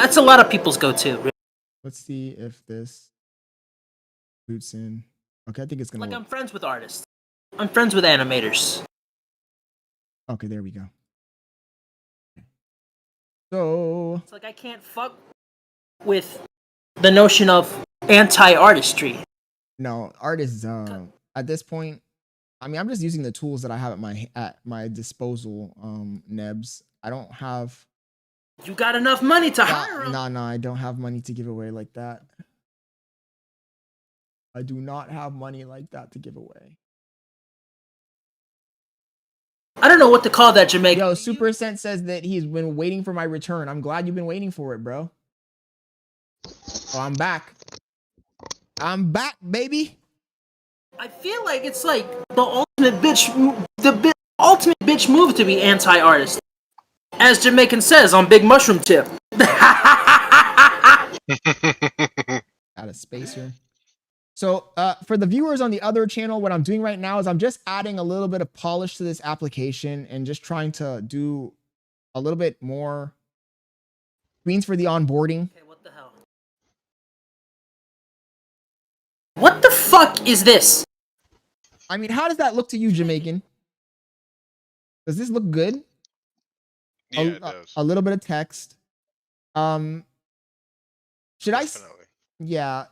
That's a lot of people's go-to. Let's see if this boots in. Okay, I think it's gonna Like, work. I'm friends with artists. I'm friends with animators. Okay, there we go. So It's like I can't fuck with the notion of anti-artistry. no, artists at this point, I mean, I'm just using the tools that I have at my disposal, Nebs. I don't have You got enough money to hire them. no, I don't have money to give away like that. I do not have money like that to give away. I don't know what to call that, Jamaica. Yo, Super Cent says that he's been waiting for my return. I'm glad you've been waiting for it, bro. Oh, I'm back. I'm back, baby. I feel like it's like the ultimate ultimate bitch move to be anti-artist. As Jamaican says on Big Mushroom Tip. Out of space here. So for the viewers on the other channel, what I'm doing right now is I'm just adding a little bit of polish to this application and just trying to do a little bit more screens for the onboarding. Okay, what the hell? What the fuck is this? I mean, how does that look to you, Jamaican? Does this look good? Yeah, it does. A little bit of text. Should Definitely. yeah.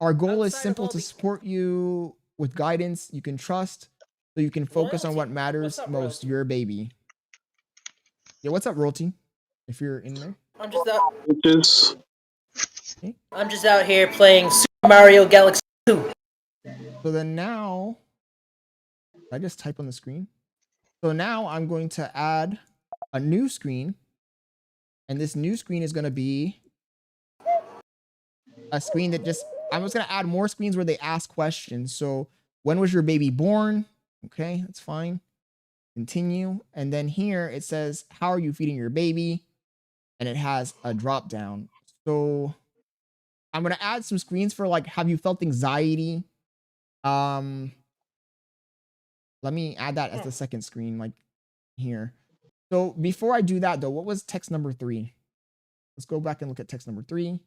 Our goal is Outside of simple all to the- support you with guidance you can trust so you can focus on what Royalty? matters What's up, most, Royalty? your baby. Yeah, what's up, Royalty? If you're in there. I'm just out. Bitches. I'm just out here playing Super Mario Galaxy 2. So then now, I just type on the screen. So now I'm going to add a new screen. And this new screen is going to be a screen that just, I'm just going to add more screens where they ask questions. So when was your baby born? Okay, that's fine. Continue. And then here it says, how are you feeding your baby? And it has a drop down. So I'm going to add some screens for like, have you felt anxiety? Let me add that as the second screen, like here. So before I do that though, what was text number 3? Let's go back and look at text number 3.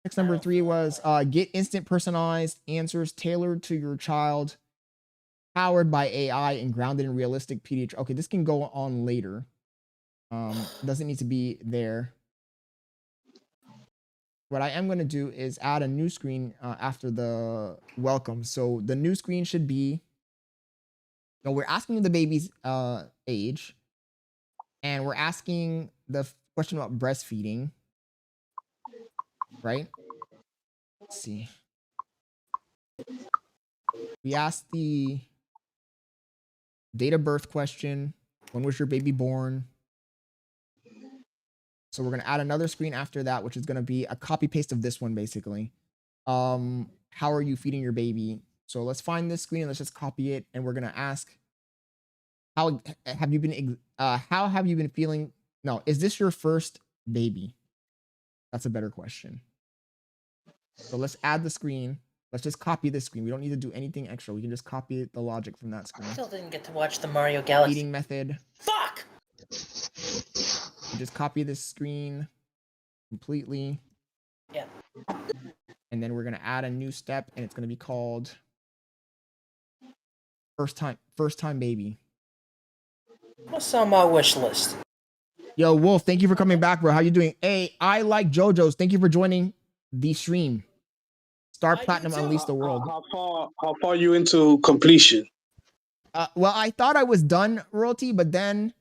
Text number 3 was get instant personalized answers tailored to your child, powered by AI and grounded in realistic pediatrics. Okay, this can go on later. Doesn't need to be there. What I am going to do is add a new screen after the welcome. So the new screen should be, so we're asking the baby's age, and we're asking the question about breastfeeding, right? Let's see. We asked the date of birth question. When was your baby born? So we're going to add another screen after that, which is going to be a copy paste of this one, basically. How are you feeding your baby? So let's find this screen and let's just copy it. And we're going to ask, how have you been feeling? No, is this your first baby? That's a better question. So let's add the screen. Let's just copy this screen. We don't need to do anything extra. We can just copy the logic from that screen. I still didn't get to watch the Mario Galaxy. Feeding method. Fuck! We just copy this screen completely. Yeah. And then we're going to add a new step, and it's going to be called first time baby. What's on my wish list? Yo, Wolf, thank you for coming back, bro. How you doing? Hey, I like JoJo's. Thank you for joining the stream. Star Platinum Unleash the World. How far you into completion? Well, I thought I was done, Royalty, but then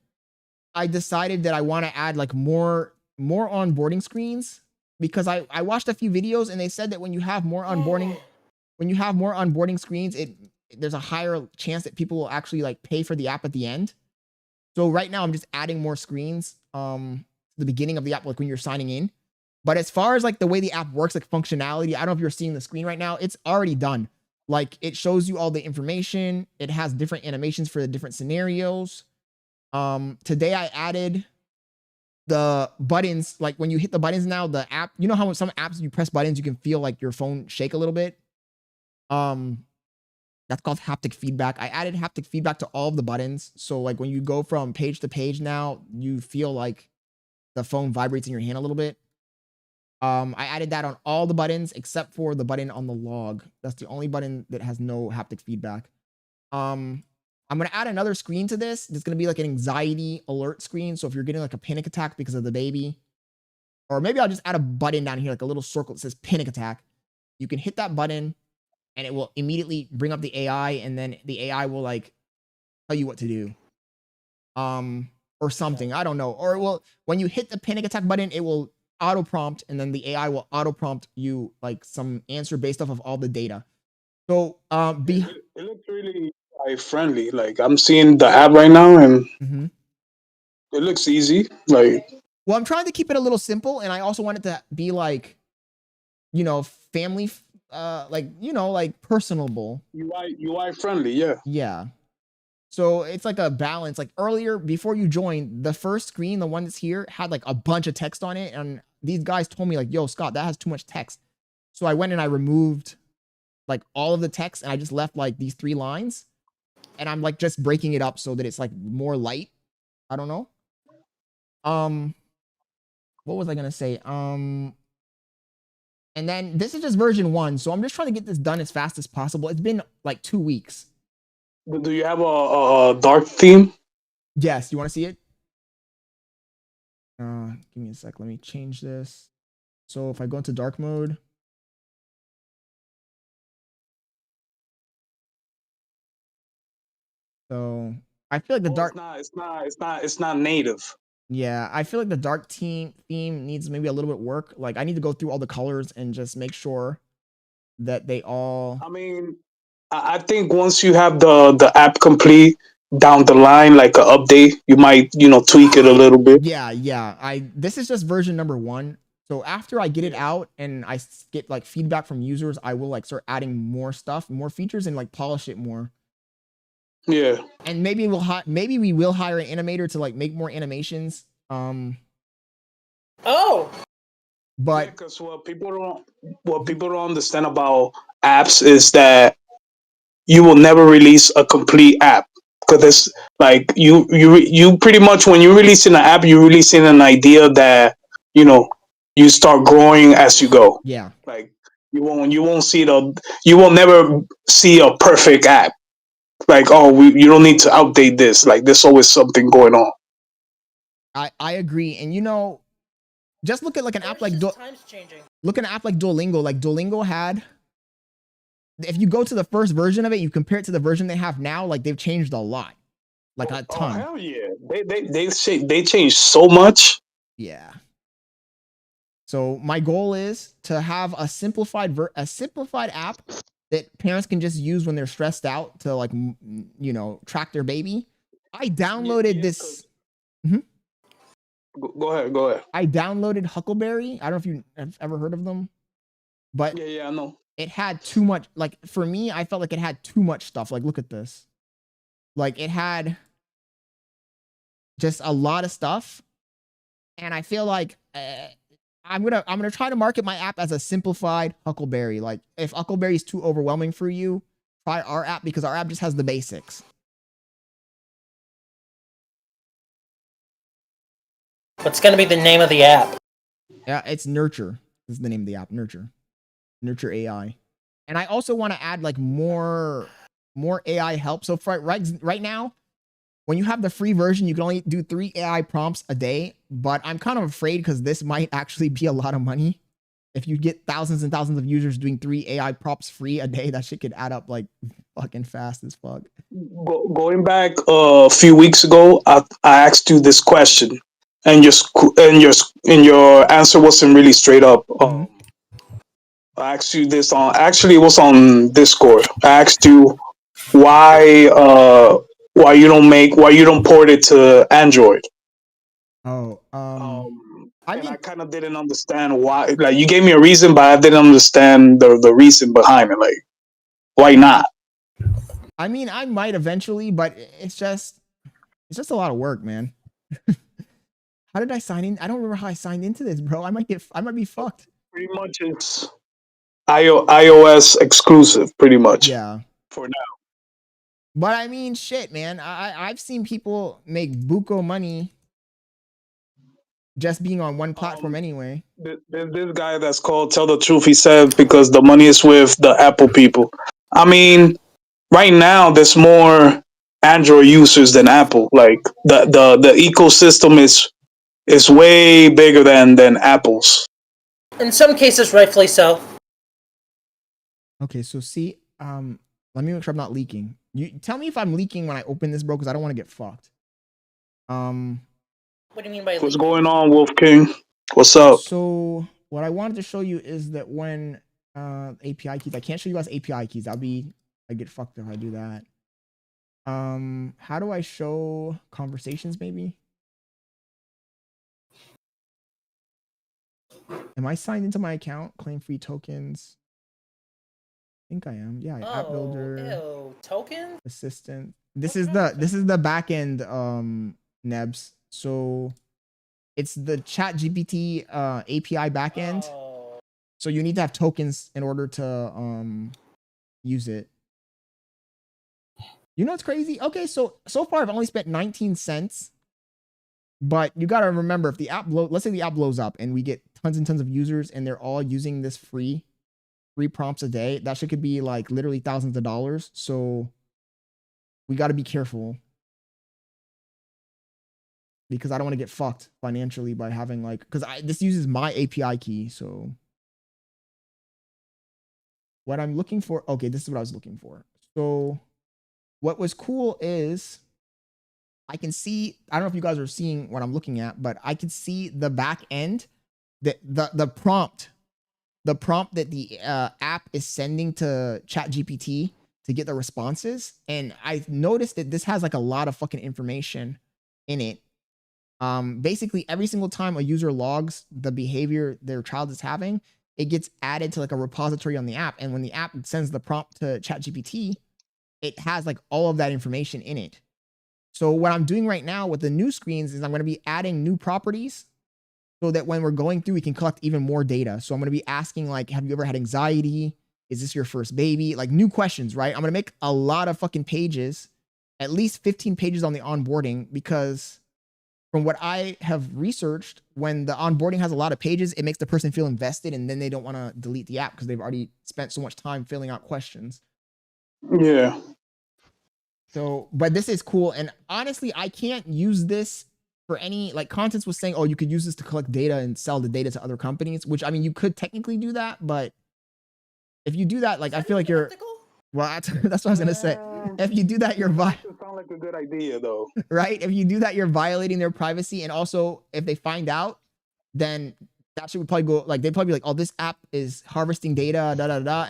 I decided that I want to add like more onboarding screens, because I watched a few videos and they said that when you have more onboarding screens, there's a higher chance that people will actually like pay for the app at the end. So right now I'm just adding more screens the beginning of the app, like when you're signing in. But as far as like the way the app works, like functionality, I don't know if you're seeing the screen right now. It's already done. Like it shows you all the information. It has different animations for the different scenarios. Today I added the buttons. Like when you hit the buttons now, the app, you know how some apps you press buttons, you can feel like your phone shake a little bit. That's called haptic feedback. I added haptic feedback to all of the buttons. So like when you go from page to page now, you feel like the phone vibrates in your hand a little bit. I added that on all the buttons except for the button on the log. That's the only button that has no haptic feedback. I'm gonna add another screen to this. It's gonna be like an anxiety alert screen. So if you're getting like a panic attack because of the baby, or maybe I'll just add a button down here, like a little circle that says panic attack. You can hit that button and it will immediately bring up the AI, and then the AI will like tell you what to do. Or something. I don't know. Or well, when you hit the panic attack button, it will auto prompt, and then the AI will auto prompt you like some answer based off of all the data. So it looks really like friendly. Like I'm seeing the app right now, and it looks easy. Like, well, I'm trying to keep it a little simple, and I also want it to be like, you know, family, like, you know, like personable. UI friendly, yeah. Yeah. So it's like a balance. Like earlier, before you joined, the first screen, the one that's here, had like a bunch of text on it, and these guys told me like, "Yo, Scott, that has too much text." So I went and I removed like all of the text, and I just left like these 3 lines, and I'm like just breaking it up so that it's like more light. I don't know. What was I gonna say? And then this is just version 1, so I'm just trying to get this done as fast as possible. It's been like 2 weeks. Do you have a dark theme? Yes, you want to see it? Give me a sec. Let me change this. So if I go into dark mode, so I feel like the dark. It's not native. Yeah, I feel like the dark theme needs maybe a little bit work. Like I need to go through all the colors and just make sure that they all. I mean, I think once you have the app complete down the line, like an update, you might tweak it a little bit. Yeah. This is just version number 1. So after I get it out and I get like feedback from users, I will like start adding more stuff, more features, and like polish it more. Yeah. And maybe we will hire an animator to like make more animations. Oh. But because what people don't understand about apps is that you will never release a complete app, because it's like you pretty much, when you're releasing an app, you're releasing an idea that you start growing as you go. Yeah. Like you will never see a perfect app. Like, oh, you don't need to update this. Like there's always something going on. I agree. And just look at like an app like time's changing. Look at an app like Duolingo. Like Duolingo had, if you go to the first version of it, you compare it to the version they have now, like they've changed a lot. Like a ton. Oh, hell yeah. They changed so much. Yeah. So my goal is to have a simplified app that parents can just use when they're stressed out to like track their baby. I downloaded this. Go ahead. I downloaded Huckleberry. I don't know if you have ever heard of them, but yeah, I know. It had too much. Like for me, I felt like it had too much stuff. Like look at this. Like it had just a lot of stuff, and I feel like I'm gonna try to market my app as a simplified Huckleberry. Like if Huckleberry is too overwhelming for you, try our app, because our app just has the basics. What's gonna be the name of the app? Yeah, it's Nurture. This is the name of the app, Nurture AI. And I also want to add like more AI help. So for right now, when you have the free version, you can only do 3 AI prompts a day. But I'm kind of afraid because this might actually be a lot of money. If you get thousands and thousands of users doing 3 AI prompts free a day, that shit could add up like fucking fast as fuck. Going back a few weeks ago, I asked you this question, and your answer wasn't really straight up. I asked you this it was on Discord. I asked you why you don't port it to Android. I kind of didn't understand why. Like you gave me a reason, but I didn't understand the reason behind it. Like, why not? I mean, I might eventually, but it's just a lot of work, man. How did I sign in? I don't remember how I signed into this, bro. I might be fucked. Pretty much it's iOS exclusive, pretty much. Yeah. For now. But I mean, shit, man. I've seen people make buco money just being on one platform anyway. There's this guy that's called Tell the Truth. He said because the money is with the Apple people. I mean, right now there's more Android users than Apple. Like the ecosystem is way bigger than Apple's. In some cases, rightfully so. Okay, so see, let me make sure I'm not leaking. You tell me if I'm leaking when I open this, bro, because I don't want to get fucked. What do you mean by What's going on, Wolf King? What's up? So what I wanted to show you is that when API keys, I can't show you guys API keys. I get fucked if I do that. How do I show conversations maybe? Am I signed into my account? Claim free tokens. I think I am. Yeah, app builder. Ew, token? Assistant. This is the back end Nebs. So it's the chat GPT API backend. Oh. So you need to have tokens in order to use it. You know what's crazy? Okay, so far I've only spent 19 cents. But you gotta remember, if the app let's say the app blows up and we get tons and tons of users and they're all using this free prompts a day, that shit could be like literally thousands of dollars. So we gotta be careful. Because I don't want to get fucked financially by having like, because this uses my API key. So what I'm looking for, okay, this is what I was looking for. So what was cool is I can see, I don't know if you guys are seeing what I'm looking at, but I can see the back end, the prompt that the app is sending to ChatGPT to get the responses. And I've noticed that this has like a lot of fucking information in it. Basically every single time a user logs the behavior their child is having, it gets added to like a repository on the app. And when the app sends the prompt to ChatGPT, it has like all of that information in it. So what I'm doing right now with the new screens is I'm going to be adding new properties so that when we're going through, we can collect even more data. So I'm going to be asking like, have you ever had anxiety? Is this your first baby? Like new questions, right? I'm going to make a lot of fucking pages, at least 15 pages on the onboarding, because from what I have researched, when the onboarding has a lot of pages, it makes the person feel invested and then they don't want to delete the app because they've already spent so much time filling out questions. Yeah. So, but this is cool. And honestly, I can't use this for any, like Contents was saying, oh, you could use this to collect data and sell the data to other companies, which I mean, you could technically do that, but if you do that, like, I feel like you're, well, that's what I was going to say. If you do that, you're sound like a good idea though. right? If you do that, you're violating their privacy. And also if they find out, then that shit would probably go, like, they'd probably be like, oh, this app is harvesting data,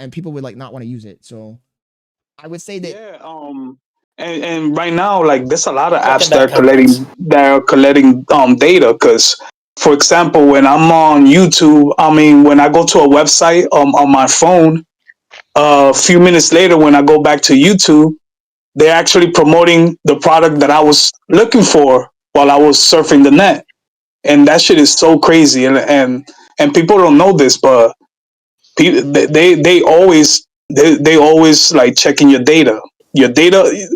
and people would like not want to use it. So I would say that. Yeah. And right now, like, there's a lot of apps that are collecting data. Because, for example, when I'm on YouTube, I mean, when I go to a website on my phone, a few minutes later, when I go back to YouTube, they're actually promoting the product that I was looking for while I was surfing the net, and that shit is so crazy. And people don't know this, but people they always like checking your data. Your data.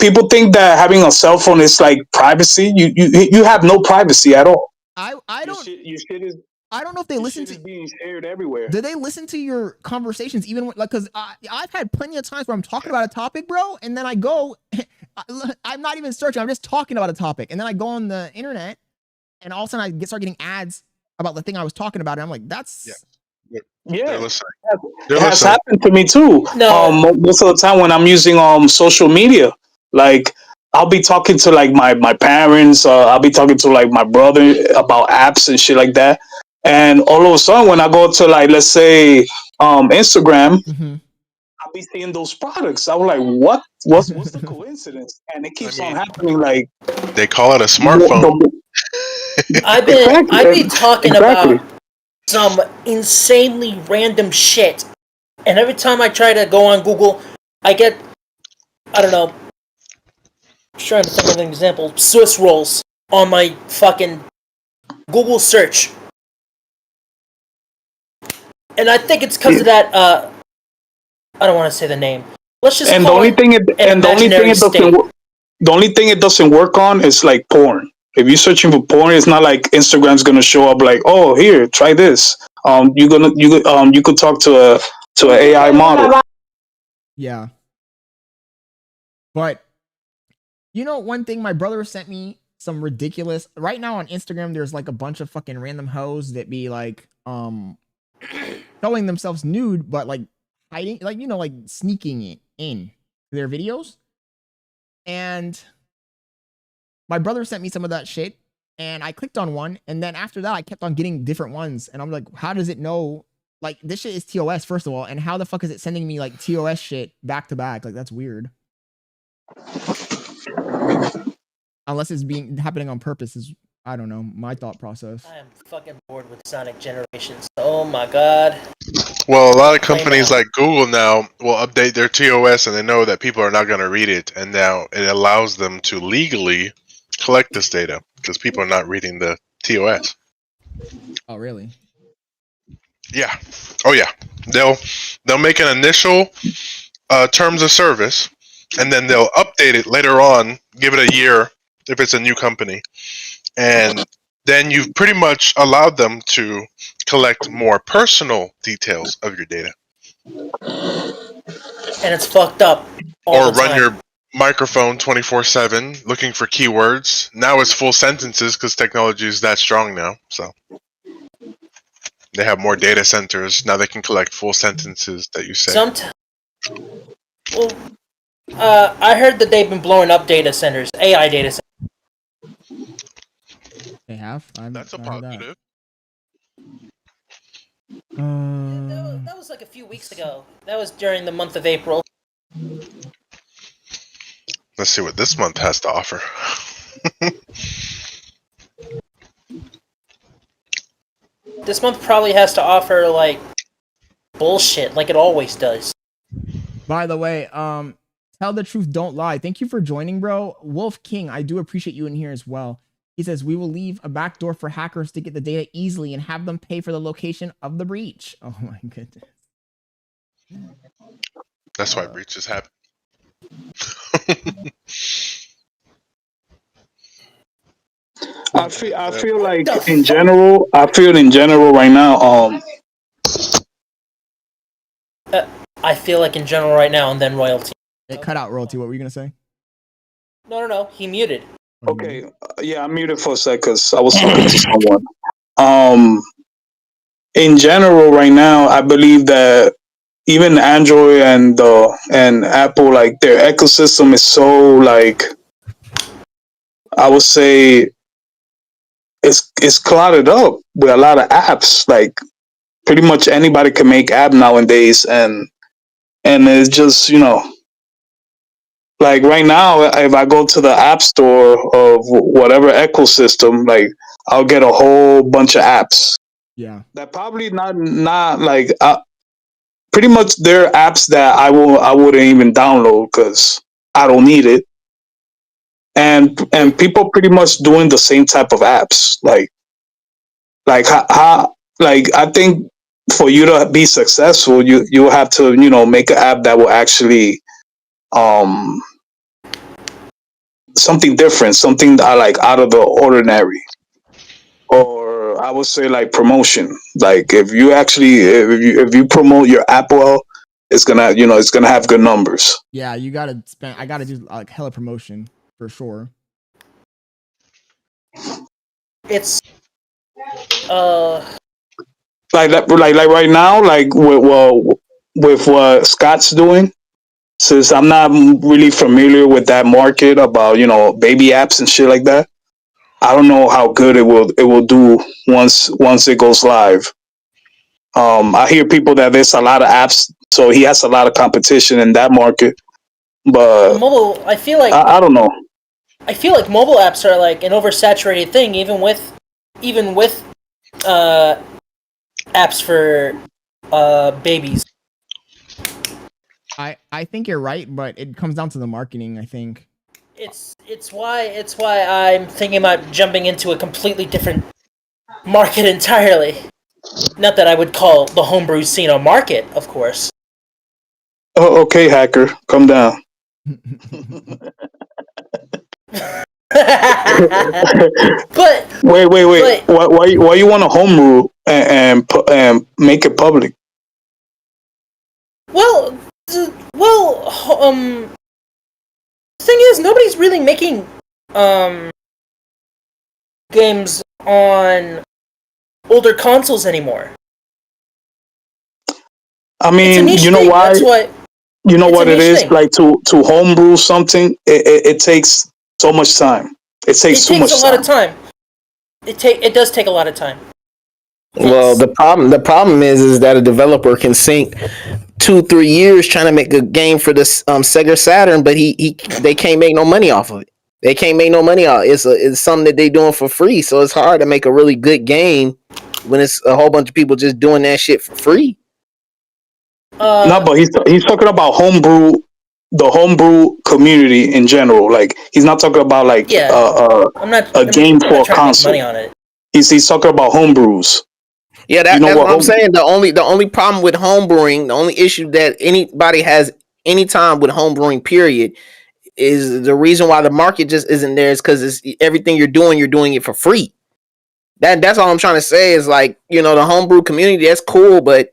People think that having a cell phone is like privacy. You have no privacy at all. I don't. Your shit is. I don't know if they listen to. Being shared everywhere. Do they listen to your conversations even when, like? Because I've had plenty of times where I'm talking about a topic, bro, and then I go, I'm not even searching. I'm just talking about a topic, and then I go on the internet, and all of a sudden I start getting ads about the thing I was talking about, and I'm like, that's. Yeah, it has happened to me too. No. Most of the time when I'm using social media, like I'll be talking to like my parents, I'll be talking to like my brother about apps and shit like that, and all of a sudden when I go to like, let's say Instagram, I'll be seeing those products. I was like, what's the coincidence? And it keeps on happening. Like they call it a smartphone. I've been talking about some insanely random shit, and every time I try to go on Google, I get, I don't know, I'm trying to think of an example, Swiss rolls on my fucking Google search, and I think it's because of that. I don't want to say the name. Let's just. And call the only thing it doesn't work on is like porn. If you're searching for porn, it's not like Instagram's gonna show up like, oh, here, try this. You could talk to an AI model. Yeah. But you know, one thing my brother sent me some ridiculous. Right now on Instagram, there's like a bunch of fucking random hoes that be like showing themselves nude, but like hiding, like, you know, like sneaking it in their videos. And my brother sent me some of that shit, and I clicked on one, and then after that I kept on getting different ones, and I'm like, how does it know? Like, this shit is TOS, first of all, and how the fuck is it sending me like TOS shit back to back? Like, that's weird. Unless it's happening on purpose, is, I don't know, my thought process. I am fucking bored with Sonic Generations. Oh my god. Well, a lot of companies like Google now will update their TOS, and they know that people are not going to read it, and now it allows them to legally collect this data because people are not reading the TOS. Oh, really? Yeah. Oh, yeah. They'll make an initial terms of service, and then they'll update it later on, give it a year if it's a new company, and then you've pretty much allowed them to collect more personal details of your data. And it's fucked up. Or run your microphone 24/7 looking for keywords. Now it's full sentences because technology is that strong now. So they have more data centers. Now they can collect full sentences that you say. Well, I heard that they've been blowing up data centers, AI data centers. They have? That's a positive. That was like a few weeks ago. That was during the month of April. Let's see what this month has to offer. This month probably has to offer, like, bullshit, like it always does. By the way, tell the truth, don't lie. Thank you for joining, bro. Wolf King, I do appreciate you in here as well. He says, we will leave a backdoor for hackers to get the data easily and have them pay for the location of the breach. Oh my goodness. That's why breaches happen. I feel like in general right now, I feel like in general right now, and then royalty. It cut out royalty. What were you gonna say? No. He muted. Okay, yeah, I muted for a sec because I was talking to someone. In general, right now, I believe that even Android and Apple, like their ecosystem is so, like, I would say it's clouded up with a lot of apps. Like, pretty much anybody can make app nowadays, and it's just, you know, like right now, if I go to the app store of whatever ecosystem, like I'll get a whole bunch of apps. Yeah. That probably not like pretty much they're apps that I wouldn't even download because I don't need it. And people pretty much doing the same type of apps. Like how like I think for you to be successful, you have to, you know, make an app that will actually something different, something that like out of the ordinary, or I would say like promotion. Like if you promote your app well, it's gonna have good numbers. Yeah, you gotta I gotta do like hella promotion for sure. It's like right now, like with what Scott's doing. Since I'm not really familiar with that market about, you know, baby apps and shit like that, I don't know how good it will do once it goes live. I hear people that there's a lot of apps, so he has a lot of competition in that market. But mobile, I feel like I don't know. I feel like mobile apps are like an oversaturated thing, even with apps for babies. I think you're right, but it comes down to the marketing, I think. It's why I'm thinking about jumping into a completely different market entirely. Not that I would call the homebrew scene a market, of course. Oh, okay, hacker, come down. But wait. but Why you want to homebrew and make it public? well, the thing is, nobody's really making games on older consoles anymore. I It's a mean, niche you know thing. why? That's what. You know It's a what it niche is thing. like to homebrew something. It takes so much time. It takes It too takes much a lot of time. It does take a lot of time. Well, the problem is that a developer can sink 2-3 years trying to make a game for this Sega Saturn, but they can't make no money off of it. They can't make no money off. It's something that they doing for free, so it's hard to make a really good game when it's a whole bunch of people just doing that shit for free. No, but he's talking about homebrew, the homebrew community in general. Like he's not talking about like I'm not a game for a trying to make console. money on it. He's talking about homebrews. Yeah, You know that's what what I'm saying. The only problem with homebrewing, the only issue that anybody has any time with homebrewing, period, is the reason why the market just isn't there is because it's everything you're doing it for free. That's all I'm trying to say is like, the homebrew community, that's cool, but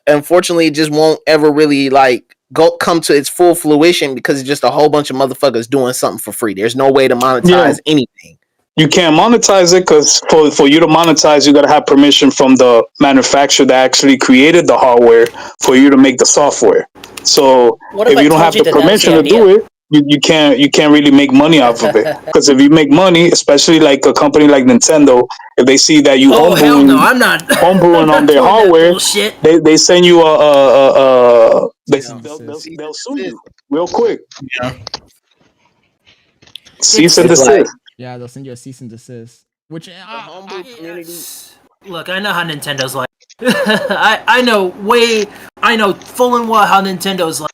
unfortunately it just won't ever really like come to its full fruition because it's just a whole bunch of motherfuckers doing something for free. There's no way to monetize anything. You can't monetize it because for you to monetize, you got to have permission from the manufacturer that actually created the hardware for you to make the software. So if you don't have the permission to do it, you can't really make money off of it. Because if you make money, especially like a company like Nintendo, if they see that you hell no, I'm not homebrewing on their hardware, they send you they'll sue you real quick. Yeah. Cease and desist. Yeah, they'll send you a cease and desist. Which homebrew community. Look, I know how Nintendo's like. I know full and well how Nintendo's like.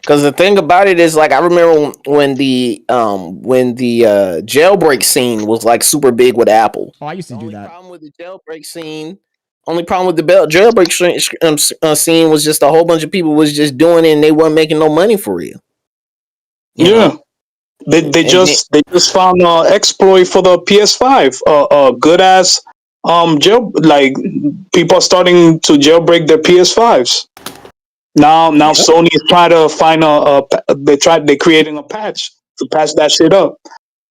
Because the thing about it is, like, I remember when the jailbreak scene was like super big with Apple. I used to do that. Problem with the jailbreak scene. Only problem with the jailbreak scene was just a whole bunch of people was just doing it and they weren't making no money for real. You know? They just found an exploit for the PS5. Good ass like people are starting to jailbreak their PS5s. Now Sony is trying to find they're creating a patch to patch that shit up,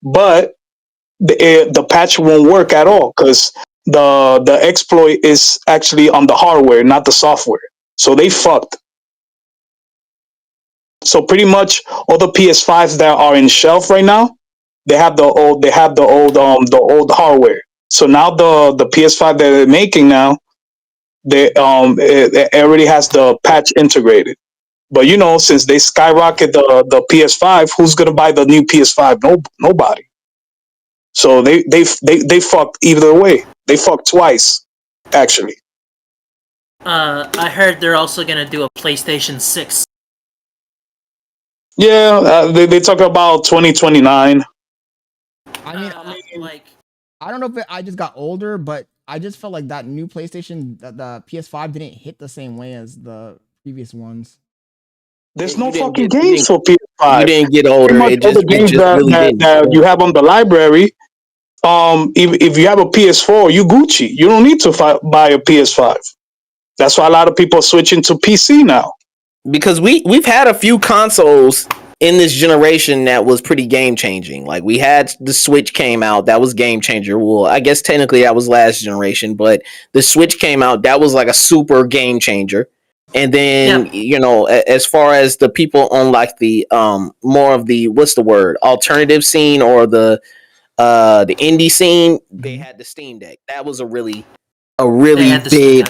but the patch won't work at all because the exploit is actually on the hardware, not the software. So they fucked. So pretty much all the PS5s that are in shelf right now, they have the old hardware. So now the PS5 that they're making now, it already has the patch integrated. But since they skyrocket the PS5, who's gonna buy the new PS5? Nobody. So they fucked either way. They fucked twice, actually. I heard they're also gonna do a PlayStation 6. Yeah, they talk about 2029. I mean, I don't know if I just got older, but I just felt like that new PlayStation, the PS5 didn't hit the same way as the previous ones. There's no fucking games for PS5. You didn't get older. All the games that you have on the library, if you have a PS4, you Gucci. You don't need to buy a PS5. That's why a lot of people are switching to PC now. Because we've had a few consoles in this generation that was pretty game changing. Like we had the Switch came out, that was game changer. Well, I guess technically that was last generation, but the Switch came out, that was like a super game changer. And then as far as the people on like the more of the alternative scene or the indie scene, they had the Steam Deck. That was a really big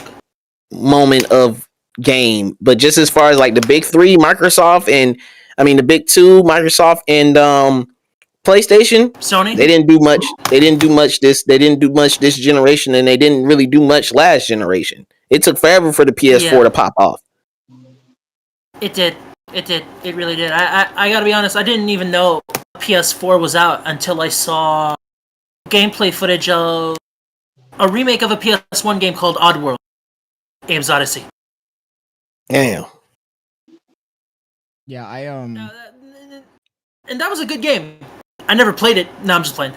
moment of game. But just as far as like the big three, the big two, Microsoft and PlayStation, Sony, they didn't do much. They didn't do much this generation, and they didn't really do much last generation. It took forever for the PS4 to pop off. It did. It really did. I gotta be honest, I didn't even know PS4 was out until I saw gameplay footage of a remake of a PS1 game called Oddworld, Abe's Odyssey. Damn. Yeah, and that was a good game. I never played it. No, I'm just playing.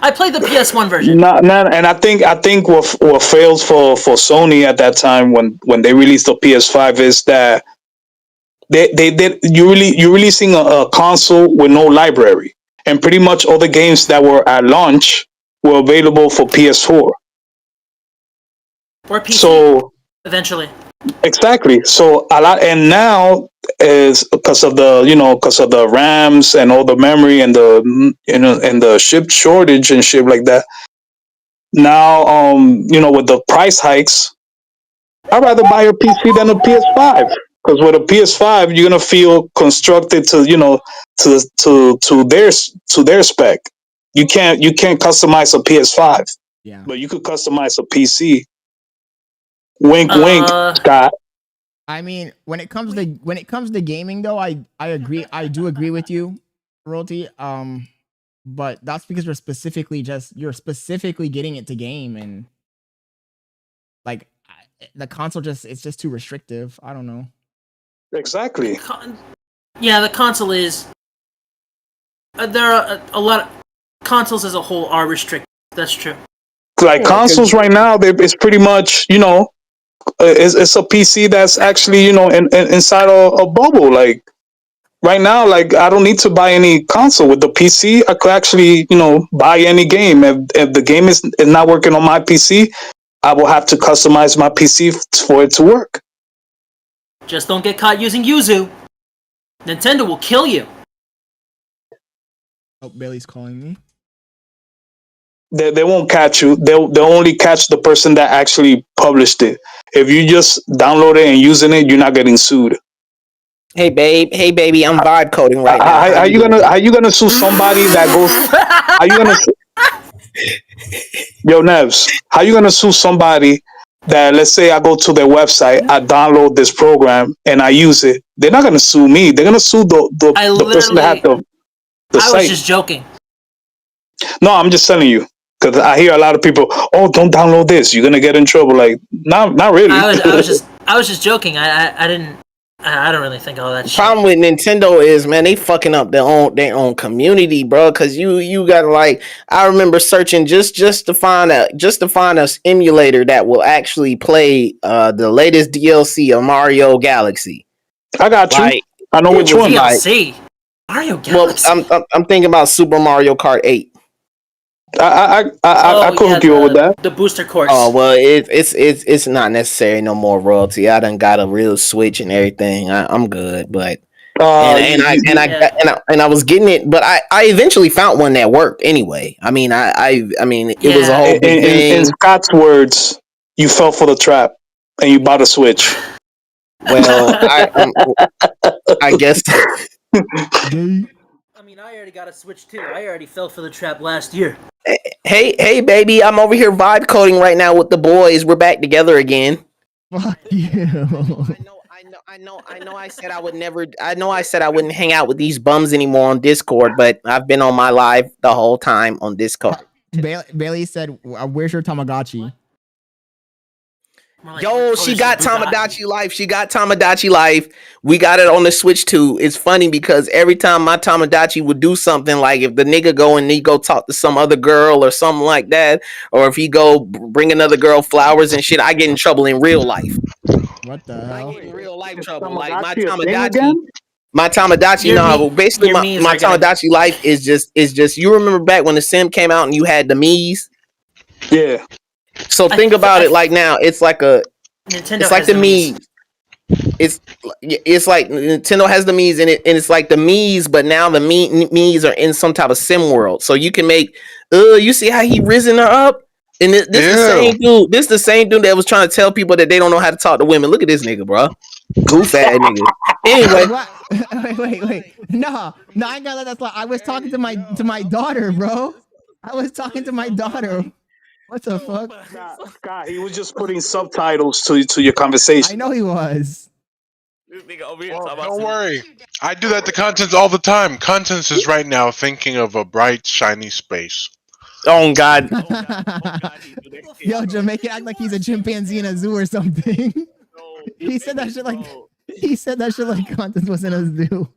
I played the PS1 version. And I think what fails for Sony at that time when they released the PS5 is that you're releasing a console with no library, and pretty much all the games that were at launch were available for PS4 or PC. So eventually, exactly. So a lot, and now is because of the RAMs and all the memory and the chip shortage and shit like that. Now, with the price hikes, I'd rather buy a PC than a PS5. Because with a PS5, you're gonna feel constructed to their spec. You can't customize a PS5, but you could customize a PC. Wink, wink, Scott. I mean, when it comes to gaming, though, I agree. I do agree with you, Royalty. But that's because you're specifically getting it to game, and like the console it's just too restrictive. I don't know. Exactly. Yeah, the console is. There are a lot of consoles as a whole are restricted. That's true. Like consoles right now, it's pretty much it's a PC that's actually inside a bubble. Like right now, like I don't need to buy any console with the PC. I could actually buy any game. If the game is not working on my PC, I will have to customize my PC for it to work. Just don't get caught using Yuzu. Nintendo will kill you. Oh, Bailey's calling me. They won't catch you. They'll only catch the person that actually published it. If you just download it and using it, you're not getting sued. Hey baby, I'm vibe coding right now. Are you gonna sue somebody that goes? Are you gonna? Yo, Nevs, how you gonna sue somebody that, let's say I go to their website, I download this program and I use it? They're not gonna sue me. They're gonna sue the person that had the site. I was just joking. No, I'm just telling you. Because I hear a lot of people, oh, don't download this. You're gonna get in trouble. Like, not really. I was just joking. I don't really think all that shit. Problem with Nintendo is, man, they fucking up their own community, bro. Because you got like, I remember searching just to find a emulator that will actually play the latest DLC of Mario Galaxy. I got you. Like, I know which one. DLC. Mario Galaxy. Well, I'm thinking about Super Mario Kart 8. I could hook you up with that. The booster course. Oh well, it's not necessary no more, Royalty. I done got a real Switch and everything. I'm good, but I was getting it, but I eventually found one that worked anyway. I mean, it was a whole big thing. In Scott's words, you fell for the trap and you bought a Switch. Well, I guess. I mean, I already got a Switch too. I already fell for the trap last year. Hey, baby, I'm over here vibe coding right now with the boys. We're back together again. Fuck you. I know. I said I would never. I know I said I wouldn't hang out with these bums anymore on Discord, but I've been on my live the whole time on Discord. Bailey said, "Where's your Tamagotchi?" Yo, she got Tamagotchi Life. She got Tamagotchi Life. We got it on the Switch too. It's funny because every time my Tamagotchi would do something, like if the nigga go and he go talk to some other girl or something like that, or if he go bring another girl flowers and shit, I get in trouble in real life. What the hell? I get in real life trouble. Like my Tamagotchi. No, basically my Tamagotchi Life is just. You remember back when the Sim came out and you had the Mii's? Yeah. So think about it like now. It's like Nintendo. It's like the Mii's. It's like Nintendo has the Mii's in it, and it's like the Mii's, but now the Mii's are in some type of sim world. So you can make. You see how he risen her up, and this the same dude. This the same dude that was trying to tell people that they don't know how to talk to women. Look at this nigga, bro. Goof ass nigga. Anyway, wait. No, I ain't gonna let that slide. I was talking to my daughter, bro. I was talking to my daughter. What the fuck? Scott, he was just putting subtitles to your conversation. I know he was. Don't worry. I do that to Contents all the time. Contents is right now thinking of a bright, shiny space. Oh God. Yo, Jamaican act like he's a chimpanzee in a zoo or something. He said that shit like Contents was in a zoo.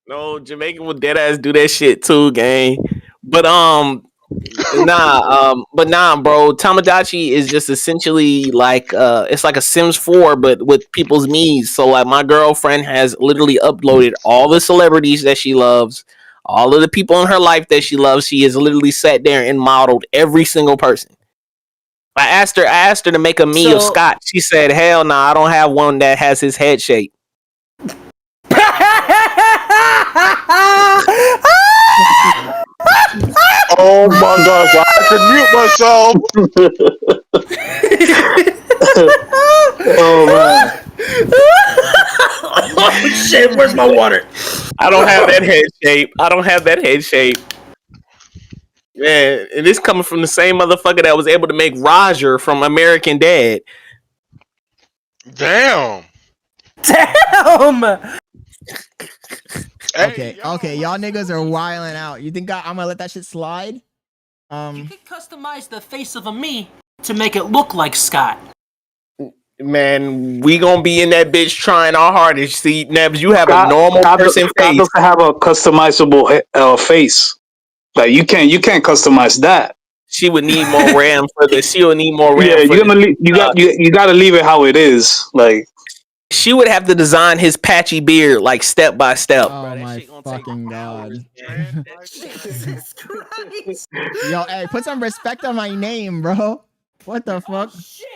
No, Jamaican will dead ass do that shit too, gang. But bro. Tamagotchi is just essentially like it's like a Sims 4, but with people's needs. So like my girlfriend has literally uploaded all the celebrities that she loves, all of the people in her life that she loves. She has literally sat there and modeled every single person. I asked her to make a me of Scott. She said, "Hell no, I don't have one that has his head shape." Oh my gosh, I had to mute myself. Oh man. Oh shit, where's my water? I don't have that head shape. Man, and this coming from the same motherfucker that was able to make Roger from American Dad. Damn. Okay, y'all niggas are wilding out. You think I'm gonna let that shit slide? You could customize the face of a me to make it look like Scott. Man, we gonna be in that bitch trying our hardest. See, Nebs, you have a normal person Scott face. doesn't have a customizable face. Like you can't customize that. She would need more RAM for this. She would need more RAM. Yeah, you gotta leave it how it is. Like she would have to design his patchy beard like step by step. Oh my fucking god! Jesus Christ! Yo, hey, put some respect on my name, bro. What the fuck? Oh, shit.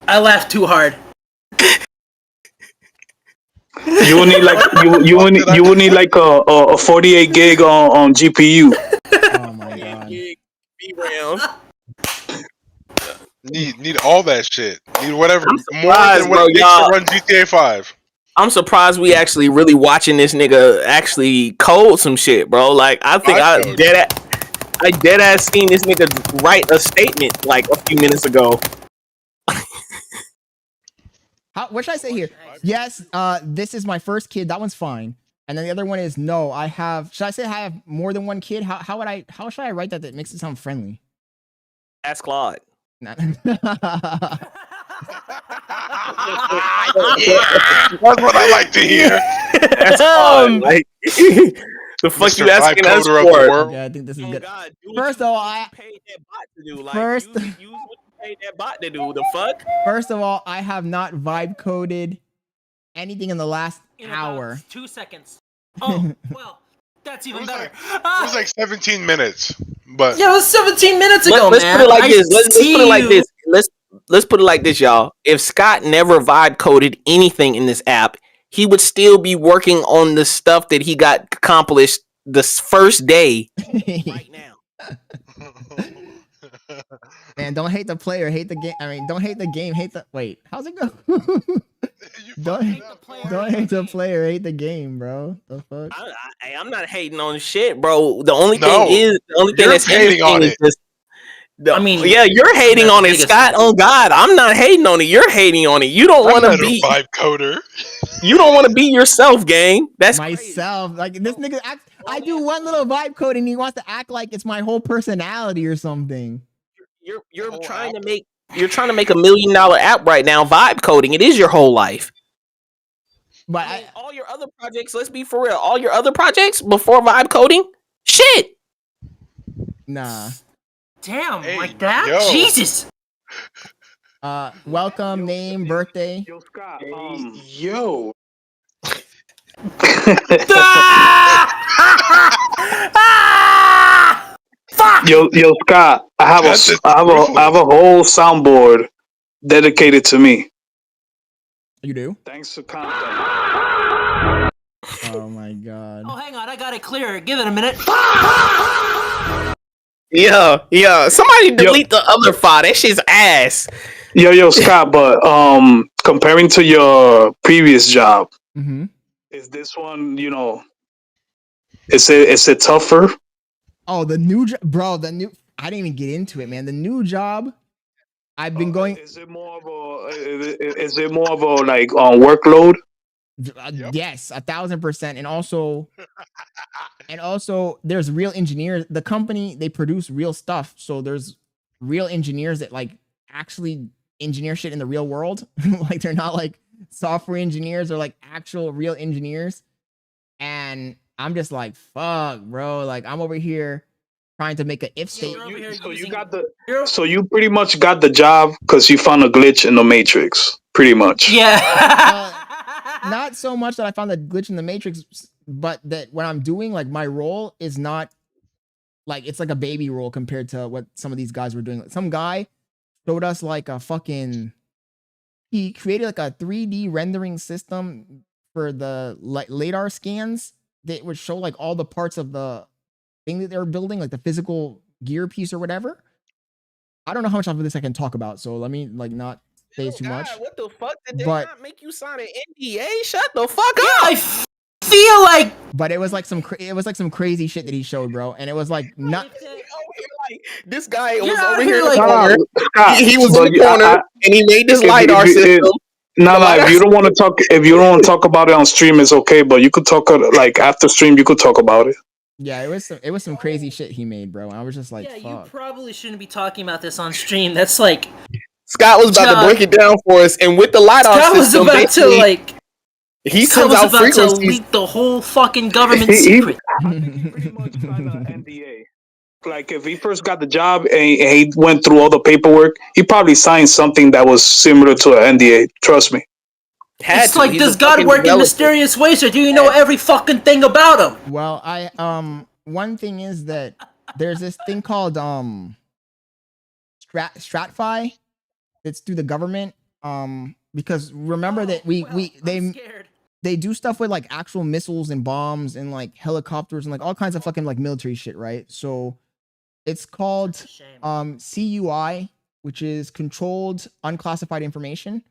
I laughed too hard. you will need like you will need like a 48 gig on GPU. Oh my god! VRAM. Need all that shit. Need whatever more than bro, what it takes to run GTA 5. I'm surprised we actually really watching this nigga actually code some shit, bro. Like I think I dead ass seen this nigga write a statement like a few minutes ago. What should I say here? Yes, this is my first kid. That one's fine. And then the other one is no. I have. Should I say I have more than one kid? How should I write that makes it sound friendly? Ask Claude. That's what I like to hear. That's like the fuck Mr. you asking us for? Okay, I think this is good. God, first of all, I paid that bot to do. Like, use what you paid that bot to do. The fuck? First of all, I have not vibe coded anything in the last hour. 2 seconds. Oh well, that's even better. It was like 17 minutes, but yeah, it was 17 minutes ago. Let's man. put it like this. Let's put it like this. Let's put it like this, y'all. If Scott never vibe coded anything in this app, he would still be working on the stuff that he got accomplished this first day right now. Man, don't hate the player, hate the game. I mean, don't hate the game, hate the wait. How's it go? Don't hate the player, hate the game, bro. The fuck? I'm not hating on shit, bro. The only thing that's hating on it. I mean, yeah, you're hating on it, Scott. Oh God, I'm not hating on it. You're hating on it. You don't want to be a vibe coder. You don't want to be yourself, gang. That's myself. Like this nigga acts. I do one little vibe code and he wants to act like it's my whole personality or something. You're trying to make $1 million app right now. Vibe coding. It is your whole life. But all your other projects. Let's be for real. All your other projects before vibe coding, shit. Nah. Damn, like that? Yo. Jesus. Welcome, name, birthday. Yo, Scott. Yo. Fuck. Yo, Scott. I have a whole soundboard dedicated to me. You do? Thanks for content. Oh my god. Oh, hang on, I got it clear. Give it a minute. Yeah. Somebody delete the other file. That shit's ass. Yo, Scott. But comparing to your previous job, is this one? Is it tougher? Oh, the new job, bro. I didn't even get into it, man. The new job. I've been going. Is it more of a like workload? Yes, 1,000%. And also, there's real engineers. The company, they produce real stuff. So there's real engineers that like actually engineer shit in the real world. Like they're not like software engineers or like actual real engineers. And I'm just like, fuck, bro. Like I'm over here trying to make an if statement. So you pretty much got the job because you found a glitch in the matrix, pretty much. Yeah. Not so much that I found the glitch in the matrix, but that what I'm doing, like my role is not like it's like a baby role compared to what some of these guys were doing. Some guy showed us like a fucking. He created like a 3D rendering system for the LiDAR scans that would show like all the parts of the thing that they were building, like the physical gear piece or whatever. I don't know how much of this I can talk about, so let me like not say too much. What the fuck did they But- not make you sign an NDA? Shut the fuck Yeah, up. I feel like But it was like some crazy shit that he showed, bro, and it was like not. This guy was You're out over here here in the like- corner. Scott, He was but in the corner and he made this if- LiDAR if you- system. if you don't want to talk, if you don't want to talk about it on stream, it's okay. But you could talk like after stream. You could talk about it. Yeah, it was some crazy shit he made, bro. And I was just like, yeah, you fuck. probably shouldn't be talking about this on stream. That's like Scott was about to break it down for us, and with the LiDAR Scott was system, about to basically, like he Scott sends was out about to frequencies. leak the whole fucking government He- secret. Pretty much signed an NDA. Like if he first got the job and he went through all the paperwork, he probably signed something that was similar to an NDA. Trust me. It's like, does God work in mysterious ways, or do you know every fucking thing about him? Well, one thing is that there's this thing called StratFi that's through the government. Because remember that I'm scared. they do stuff with like actual missiles and bombs and like helicopters and like all kinds of fucking like military shit, right? So it's called Shame. CUI, which is controlled unclassified information.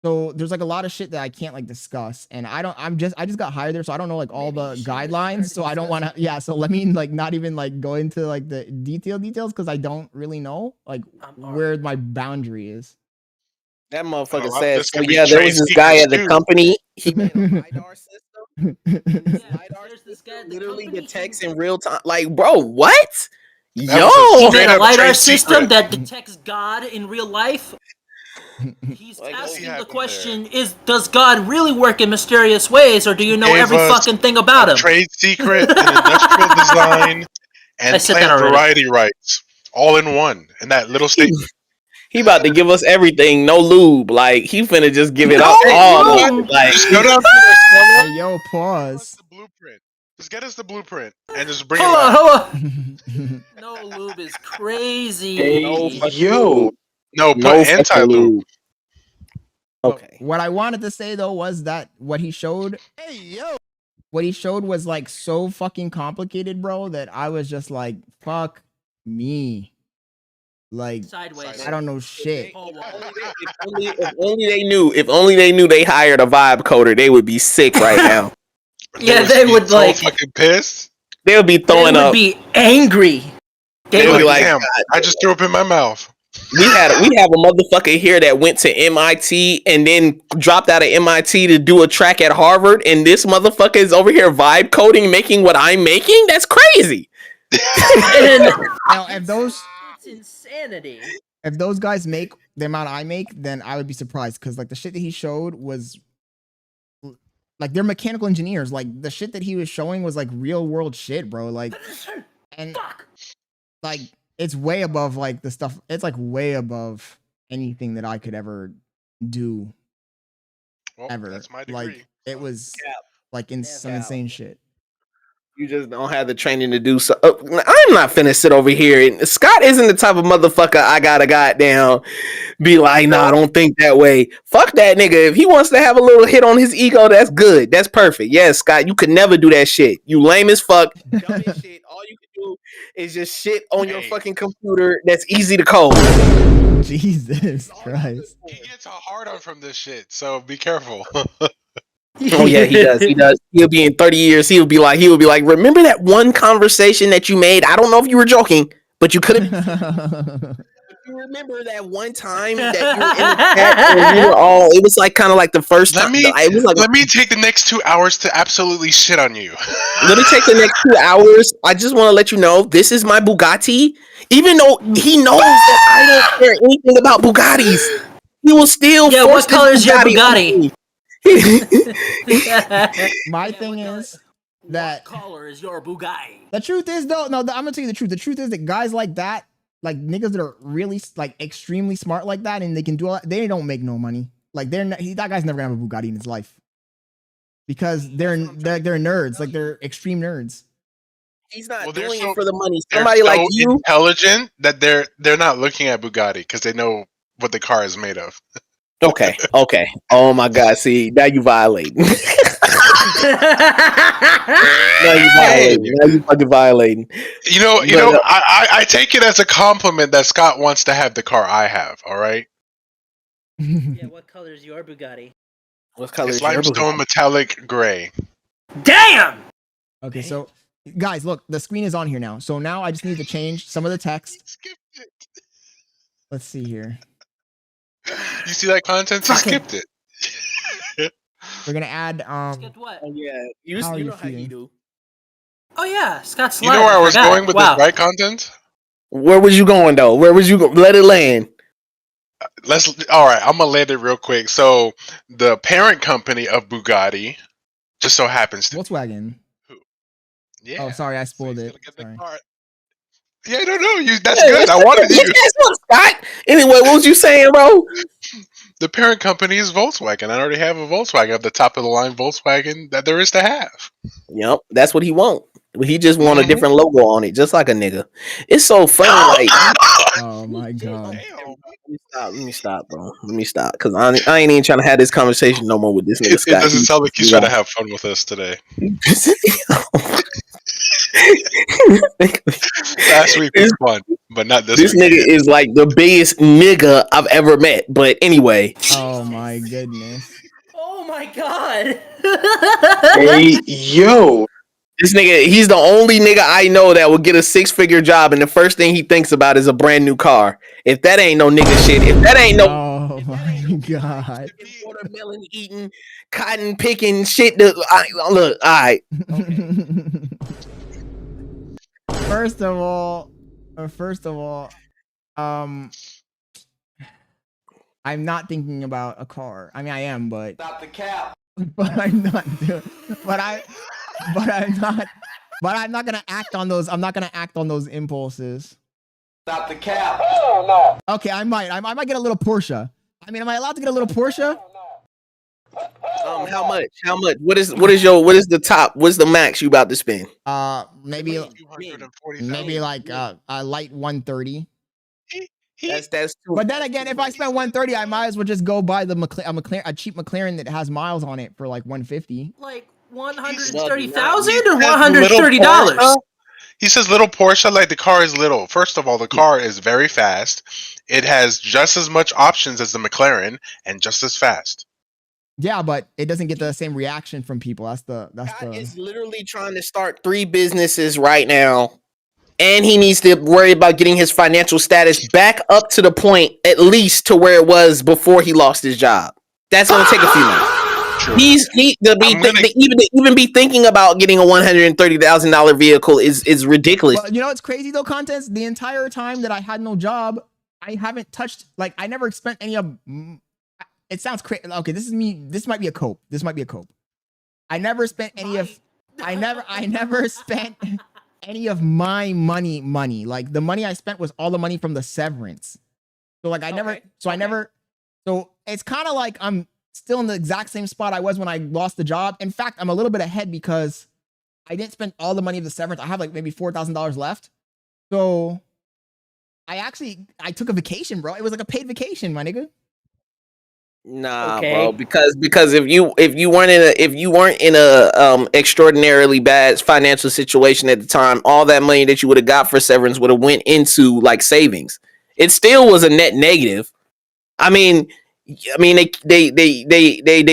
So there's like a lot of shit that I can't like discuss, and I just got hired there, so I don't know like all Maybe you the should guidelines. start So I don't want to. Yeah, so let me like not even like go into like the details because I don't really know like where my boundary is. That motherfucker Oh, said, this so could be yeah, there trade was this guy at the secrets, too. company. He made a LiDAR system. Yeah, LiDAR there's this guy at the literally company, detects in real time. Like, bro, what? That Yo, was He Straight made a up LiDAR trade system secret. that detects God in real life. He's Like, asking the happened question: does God really work in mysterious ways, or do you know Gave every us fucking thing about him? Trade secret, and industrial design, I and said that plant already. variety rights, all in one. In that little statement. he about to give us everything, no lube. Like, he finna just give it No all. lube. Like, Just go down to the cellar, Hey, yo, give us pause. the blueprint. Just get us the blueprint and just bring Hold it on, back. hold on. No lube is crazy. no fucking Yo, lube. No, put No fucking anti-lube. lube. Okay. What I wanted to say though was that what he showed was like so fucking complicated, bro, that I was just like, fuck me. Like, Sideways. I don't know shit. If only they knew they hired a vibe coder, they would be sick right now. Yeah, would they be would, so like- fucking pissed. They would be They throwing would up. be angry. They They would would be like, Damn, God, I just threw up in my mouth. we have a motherfucker here that went to MIT and then dropped out of MIT to do a track at Harvard, and this motherfucker is over here vibe coding, making what I'm making. That's crazy. And Now, it's insanity. if those guys make the amount I make, then I would be surprised because like the shit that he showed was like they're mechanical engineers. Like the shit that he was showing was like real world shit, bro. Like and Fuck. like it's way above like the stuff. It's like way above anything that I could ever do Well, ever. that's my degree. Like it was Cap. like in some insane shit. You just don't have the training to do so. I'm not finna sit over here. And Scott isn't the type of motherfucker I gotta goddamn be like, nah, I don't think that way. Fuck that nigga. If he wants to have a little hit on his ego, that's good. That's perfect. Yes, Scott, you could never do that shit. You lame as fuck. Dumb as shit. All you can do is just shit on your Hey. fucking computer that's easy to code. Jesus Christ. He gets a hard on from this shit, so be careful. Oh yeah, he does. He does. He'll be in 30 years. He would be like, remember that one conversation that you made? I don't know if you were joking, but you could have. You remember that one time that you were in the chat and we were all? It was like kind of like the first time. It was like let me take the next 2 hours to absolutely shit on you. Let me take the next 2 hours. I just want to let you know this is my Bugatti. Even though he knows that I don't care anything about Bugattis, he will still. Yeah, force what color is your Bugatti? My thing is that what color is your Bugatti? the truth is though, no, I'm gonna tell you the truth. The truth is that guys like that, like niggas that are really like extremely smart like that, and they can do all that, they don't make no money. Like that guy's never gonna have a Bugatti in his life because they're nerds, like they're extreme nerds. He's not doing it for the money. They're Somebody so like you, intelligent that they're not looking at Bugatti because they know what the car is made of. Okay. Oh my God! See, now you violating. Now you fucking violating. You know. I take it as a compliment that Scott wants to have the car I have. All right. Yeah, what color is your Bugatti? What color It's is your limestone Bugatti? metallic gray. Damn! Okay, so guys, look, the screen is on here now. So now I just need to change some of the text. Skipped it. Let's see here. You see that content? He skipped it. We're gonna add Skipped what? Oh yeah, you How are you know how you feeling? do. Oh yeah, Scott's You know where I was going with this right content? Where was you going though? Where was you going? Let it land. All right, I'm gonna land it real quick. So the parent company of Bugatti just so happens to Volkswagen. yeah. Oh, sorry, I So spoiled he's it. gonna get the Sorry. car. Yeah, no, that's good. I wanted you. Scott. Anyway, what was you saying, bro? The parent company is Volkswagen. I already have a Volkswagen, of the top of the line Volkswagen that there is to have. Yep, that's what he want. He just want a different logo on it, just like a nigga. It's so funny, like. Oh my god. Let me stop, bro. Let me stop, because I ain't even trying to have this conversation no more with this nigga It Scott. doesn't sound like he's trying to have fun with us today. Last week was fun, but not this This week. nigga is like the biggest nigga I've ever met. But anyway. Oh my goodness. Oh my god! Hey, yo. This nigga, he's the only nigga I know that will get a 6-figure job, and the first thing he thinks about is a brand new car. If that ain't no nigga shit, if that ain't no Oh my god. watermelon eating, cotton picking shit, look, all right. First of all, I'm not thinking about a car. I mean, I am, but Stop the cap. but I'm not doing. But I'm not gonna act on those. I'm not gonna act on those impulses. Stop the cap. Oh, no. Okay, I might get a little Porsche. I mean, am I allowed to get a little Porsche? How much? What is the top? What's the max you about to spend? Maybe like a light 130. That's too. But then again, if I spend 130, I might as well just go buy a cheap McLaren that has miles on it for like 150. Like 130,000 or $130? He says little Porsche, like the car is little. First of all, the car is very fast. It has just as much options as the McLaren and just as fast. Yeah, but it doesn't get the same reaction from people. Scott is literally trying to start 3 businesses right now, and he needs to worry about getting his financial status back up to the point, at least to where it was before he lost his job. That's gonna take a few months. True. Even be thinking about getting a $130,000 vehicle is ridiculous. Well, you know what's crazy though, Contents? The entire time that I had no job, I haven't touched, like, I never spent any of. It sounds crazy. Okay, this is me. This might be a cope. I never spent any of. I never spent any of my money. Like the money I spent was all the money from the severance. So like So it's kind of like I'm still in the exact same spot I was when I lost the job. In fact, I'm a little bit ahead because I didn't spend all the money of the severance. I have like maybe $4,000 left. So I took a vacation, bro. It was like a paid vacation, my nigga. Nah, bro. Because if you weren't in a extraordinarily bad financial situation at the time, all that money that you would have got for severance would have went into like savings. It still was a net negative. I mean, they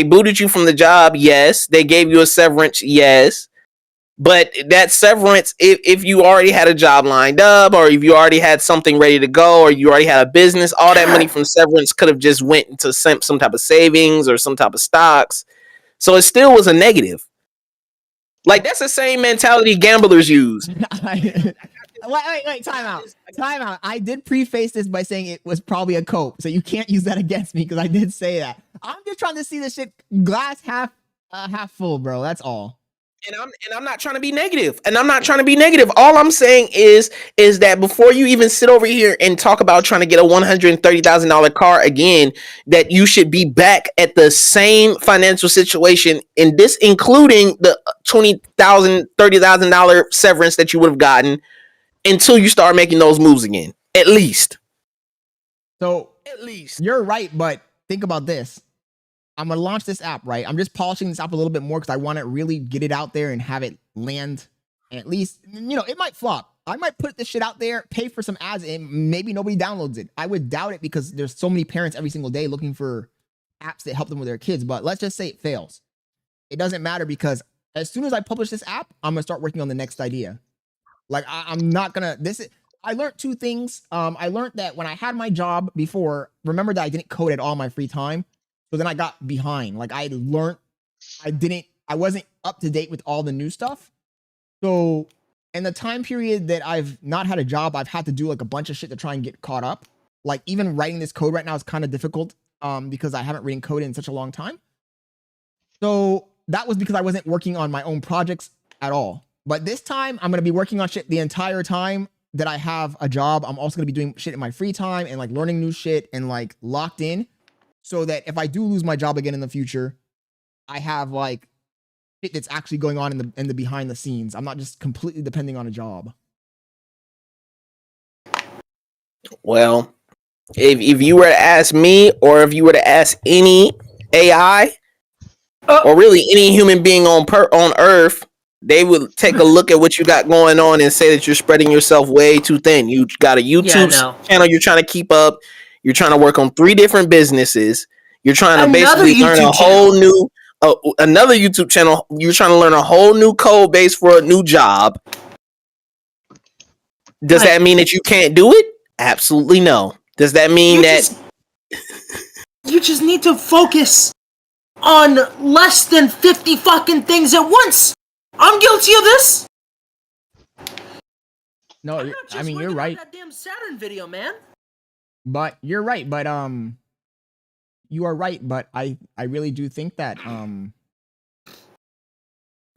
booted you from the job. Yes, they gave you a severance. Yes, But that severance, if you already had a job lined up, or if you already had something ready to go, or you already had a business, all that money from severance could have just went into some type of savings or some type of stocks. So it still was a negative. Like, that's the same mentality gamblers use. Wait, time out. I did preface this by saying it was probably a cope, so you can't use that against me because I did say that. I'm just trying to see this shit glass half full, bro. That's all. And I'm not trying to be negative. All I'm saying is that before you even sit over here and talk about trying to get a $130,000 car again, that you should be back at the same financial situation, in this including the $20,000, $30,000 severance that you would have gotten, until you start making those moves again. At least. You're right, but think about this. I'm going to launch this app, right? I'm just polishing this app a little bit more because I want to really get it out there and have it land. And at least, it might flop. I might put this shit out there, pay for some ads, and maybe nobody downloads it. I would doubt it because there's so many parents every single day looking for apps that help them with their kids. But let's just say it fails. It doesn't matter because as soon as I publish this app, I'm going to start working on the next idea. Like, I'm not going to... I learned two things. I learned that when I had my job before, remember that I didn't code at all my free time. So then I got behind. Like, I wasn't up to date with all the new stuff. So in the time period that I've not had a job, I've had to do like a bunch of shit to try and get caught up. Like, even writing this code right now is kind of difficult because I haven't written code in such a long time. So that was because I wasn't working on my own projects at all. But this time I'm going to be working on shit the entire time that I have a job. I'm also going to be doing shit in my free time and like learning new shit and like locked in. So that if I do lose my job again in the future, I have like shit that's actually going on in the behind the scenes. I'm not just completely depending on a job. Well, if you were to ask me, or if you were to ask any AI, or really any human being on Earth, they would take a look at what you got going on and say that you're spreading yourself way too thin. You got a YouTube channel you're trying to keep up. You're trying to work on 3 different businesses. You're trying to basically learn a whole new, another YouTube channel. You're trying to learn a whole new code base for a new job. Does that mean that you can't do it? Absolutely no. Does that mean you just need to focus on less than 50 fucking things at once? I'm guilty of this. No, I mean, you're right. That damn Saturn video, man. But you're right. But you are right. But I really do think that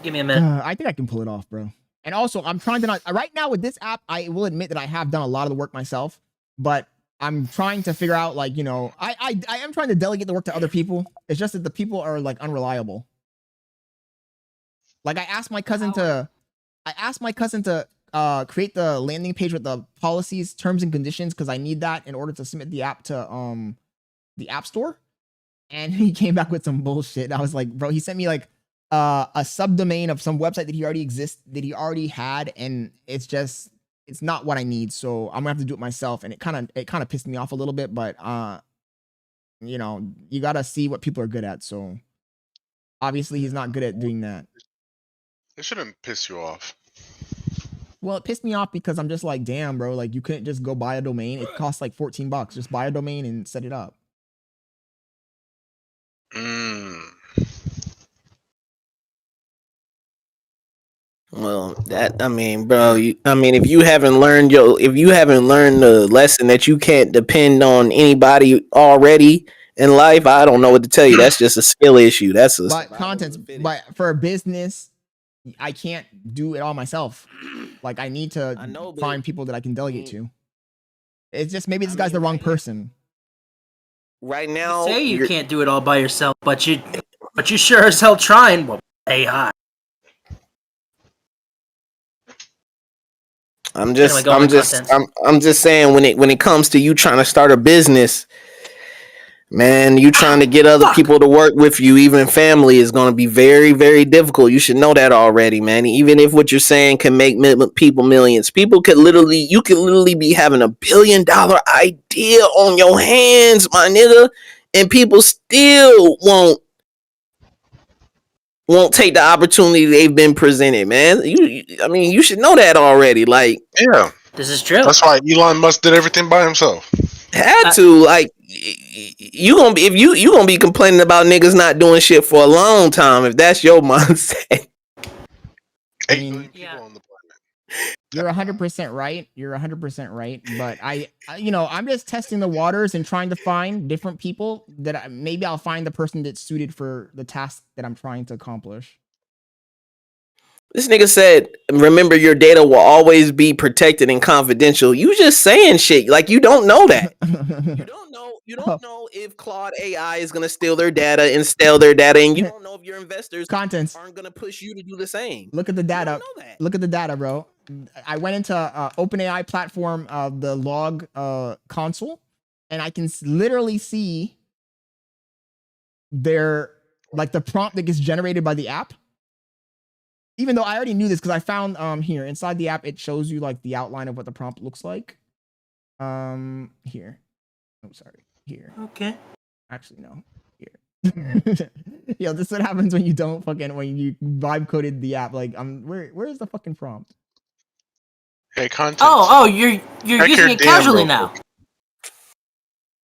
Give me a minute. I think I can pull it off, bro. And also, I'm trying to not right now with this app. I will admit that I have done a lot of the work myself, but I'm trying to figure out, like, I am trying to delegate the work to other people. It's just that the people are like unreliable. Like, I asked my cousin to create the landing page with the policies, terms, and conditions because I need that in order to submit the app to the App Store. And he came back with some bullshit. I was like, bro, he sent me like a subdomain of some website that he already had, and it's not what I need. So I'm gonna have to do it myself, and it kind of pissed me off a little bit. But you gotta see what people are good at. So obviously he's not good at doing that. It shouldn't piss you off. Well, it pissed me off because I'm just like, damn, bro, like you couldn't just go buy a domain. It costs like $14. Just buy a domain and set it up. Well, bro, if you haven't learned the lesson that you can't depend on anybody already in life, I don't know what to tell you. That's just a skill issue. But for a business, I can't do it all myself. Like, I need to find people that I can delegate to. It's just maybe this guy's the wrong person. Right now, you say you can't do it all by yourself, but you sure as hell trying. Well, AI. I'm just saying, when it comes to you trying to start a business, man, you trying to get other people to work with you, even family, is going to be very, very difficult. You should know that already, man. Even if what you're saying can make people millions, you could literally be having $1 billion idea on your hands, my nigga, and people still won't won't take the opportunity they've been presented, man. I mean, you should know that already. Like, Yeah, This is true. that's why Elon Musk did everything by himself. had to like you gonna be if you gonna be complaining about niggas not doing shit for a long time if that's your mindset. 8 mean, billion people on the planet. You're 100% right. You're 100% right. But you know, I'm just testing the waters and trying to find different people that maybe I'll find the person that's suited for the task that I'm trying to accomplish. This nigga said, remember your data will always be protected and confidential. You just saying shit. Like, you don't know that. You don't know if Claude AI is gonna steal their data and sell their data, and you don't know if your investors Contents aren't gonna push you to do the same. Look at the data. Look at the data, bro. I went into OpenAI platform, the log console, and I can literally see their like the prompt that gets generated by the app. Even though I already knew this because I found here inside the app, it shows you like the outline of what the prompt looks like. Here. Oh, sorry. Here. Okay. Actually, no. Here. Yo, this is what happens when you don't when you vibe coded the app. Like, where's the fucking prompt? Hey, content. Oh, you're Check using your it damn casually real now. quick.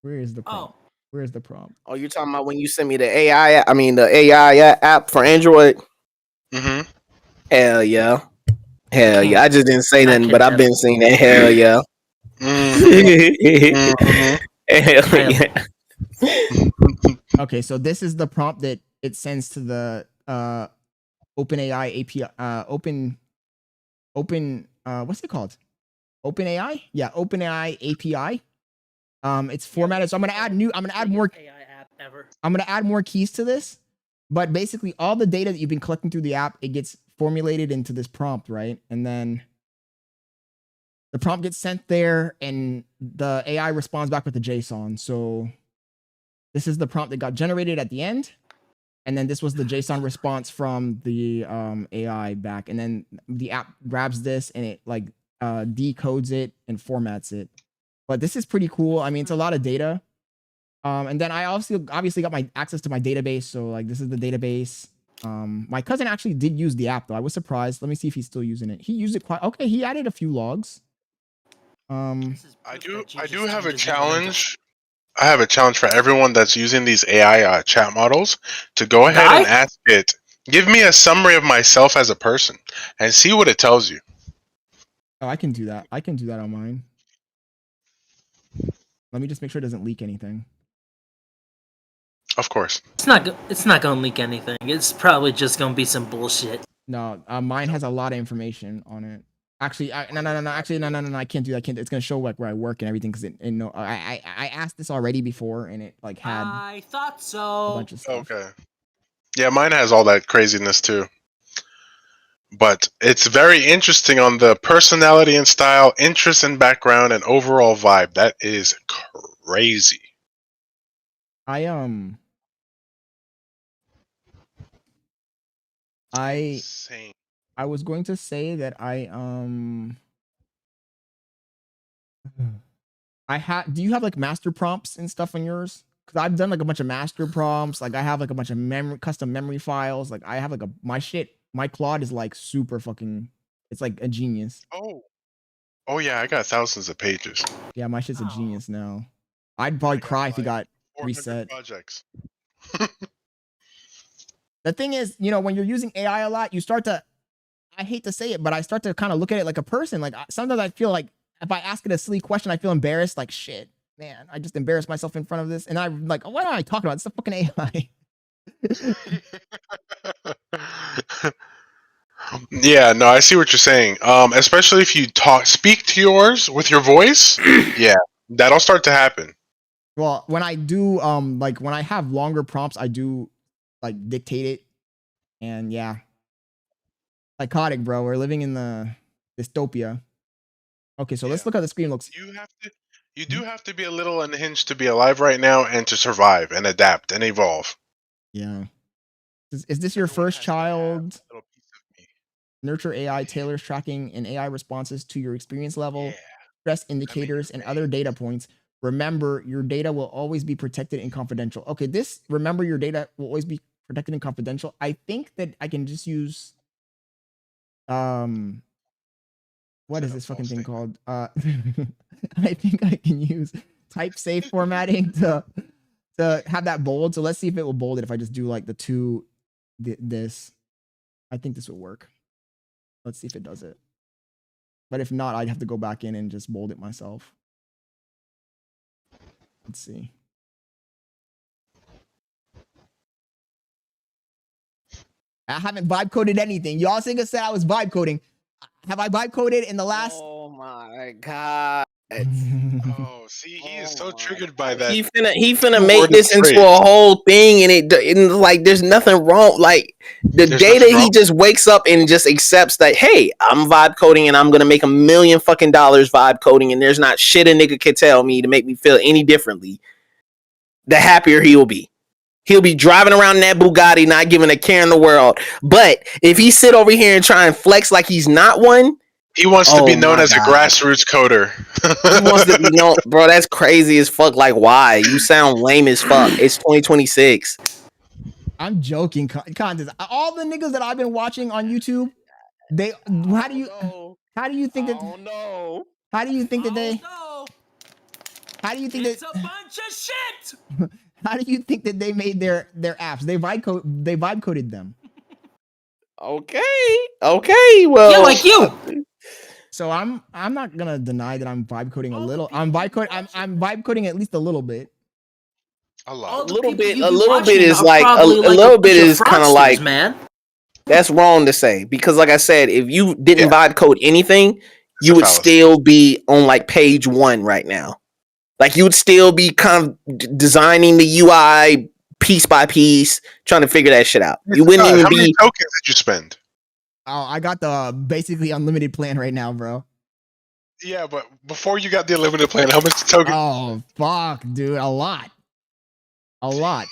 Where is the prompt? Oh. Where's the prompt? Oh, you're talking about when you sent me the AI? I mean, the AI app for Android. Mm-hmm. Hell yeah. Hell yeah. I just didn't say nothing, but I've been seeing that. Hell yeah. Mm-hmm. Hell yeah. Okay, so this is the prompt that it sends to the OpenAI API. What's it called? OpenAI? Yeah, OpenAI API. It's formatted. So I'm gonna add more. I'm gonna add more keys to this. But basically, all the data that you've been collecting through the app, it gets formulated into this prompt, right? And then the prompt gets sent there, and the AI responds back with a JSON. So this is the prompt that got generated at the end, and then this was the JSON response from the AI back, and then the app grabs this and it like decodes it and formats it. But this is pretty cool. I mean, it's a lot of data. And then I also obviously got my access to my database. So like this is the database. My cousin actually did use the app though. I was surprised. Let me see if he's still using it. He used it quite okay. He added a few logs. I do have a challenge. I have a challenge for everyone that's using these AI chat models to go ahead and ask it, give me a summary of myself as a person and see what it tells you. Oh, I can do that. I can do that on mine. Let me just make sure it doesn't leak anything. Of course. It's not gonna leak anything. It's probably just gonna be some bullshit. No, mine has a lot of information on it. Actually, no. Actually, no. I can't do that. It's gonna show like where I work and everything because I asked this already before and it like had. I thought a so. bunch of stuff. Okay. Yeah, mine has all that craziness too. But it's very interesting on the personality and style, interest and background, and overall vibe. That is crazy. Insane. I was going to say that do you have like master prompts and stuff on yours? Because I've done like a bunch of master prompts. Like I have like a bunch of custom memory files. Like I have like my Claude is like super fucking, it's like a genius. Oh yeah, I got thousands of pages. Yeah, my shit's a genius now. I'd probably cry if it got 400 reset. projects. The thing is, you know, when you're using AI a lot, you start to, I hate to say it, but I start to kind of look at it like a person. Like sometimes I feel like if I ask it a silly question, I feel embarrassed. Like shit, man, I just embarrassed myself in front of this. And I'm like, why don't I talk about it? It's a fucking AI. Yeah, no, I see what you're saying. Especially if you speak to yours with your voice. Yeah, that'll start to happen. Well, when I do, like when I have longer prompts, I do like dictate it. And yeah, psychotic, bro. We're living in the dystopia. Okay, so let's look how the screen looks. You do have to be a little unhinged to be alive right now and to survive and adapt and evolve. Yeah. Is this your first child? Nurture AI tailors tracking and AI responses to your experience level, stress indicators, and other data points. Remember, your data will always be protected and confidential. Okay, remember your data will always be protected and confidential. I think that I can just use what is this fucking thing called? I think I can use type safe formatting to have that bold. So let's see if it will bold it if I just do like this. I think this will work. Let's see if it does it. But if not, I'd have to go back in and just bold it myself. Let's see. I haven't vibe coded anything. Y'all niggas said I was vibe coding. Have I vibe coded in the last? Oh my god. Oh, see, he is so triggered by that. He finna make this into a whole thing, and like there's nothing wrong. Like the day that he just wakes up and just accepts that, hey, I'm vibe coding and I'm gonna make $1 million fucking vibe coding, and there's not shit a nigga can tell me to make me feel any differently, the happier he will be. He'll be driving around in that Bugatti, not giving a care in the world. But if he sit over here and try and flex like he's not one, he wants to be known as a grassroots coder. He wants to be known, bro. That's crazy as fuck. Like, why? You sound lame as fuck. It's 2026. I'm joking. Contest. All the niggas that I've been watching on YouTube, they. How do you think that? Oh no. How do you think that they? How do you think It's that? a bunch of shit. How do you think that they made their apps? They vibe coded them. Okay. Well, Yeah, like you. So I'm not gonna deny that I'm vibe coding a little. I'm vibe coding at least a little bit. A lot. A little bit is like a little bit is kind of like, man. That's wrong to say, because like I said, if you didn't vibe code anything, It's you a would fallacy. still be on like page 1 right now. Like you would still be kind of designing the UI piece by piece, trying to figure that shit out. You wouldn't even How many be. tokens did you spend? Oh, I got the basically unlimited plan right now, bro. Yeah, but before you got the unlimited plan, how much tokens? Oh fuck, dude, a lot. Why?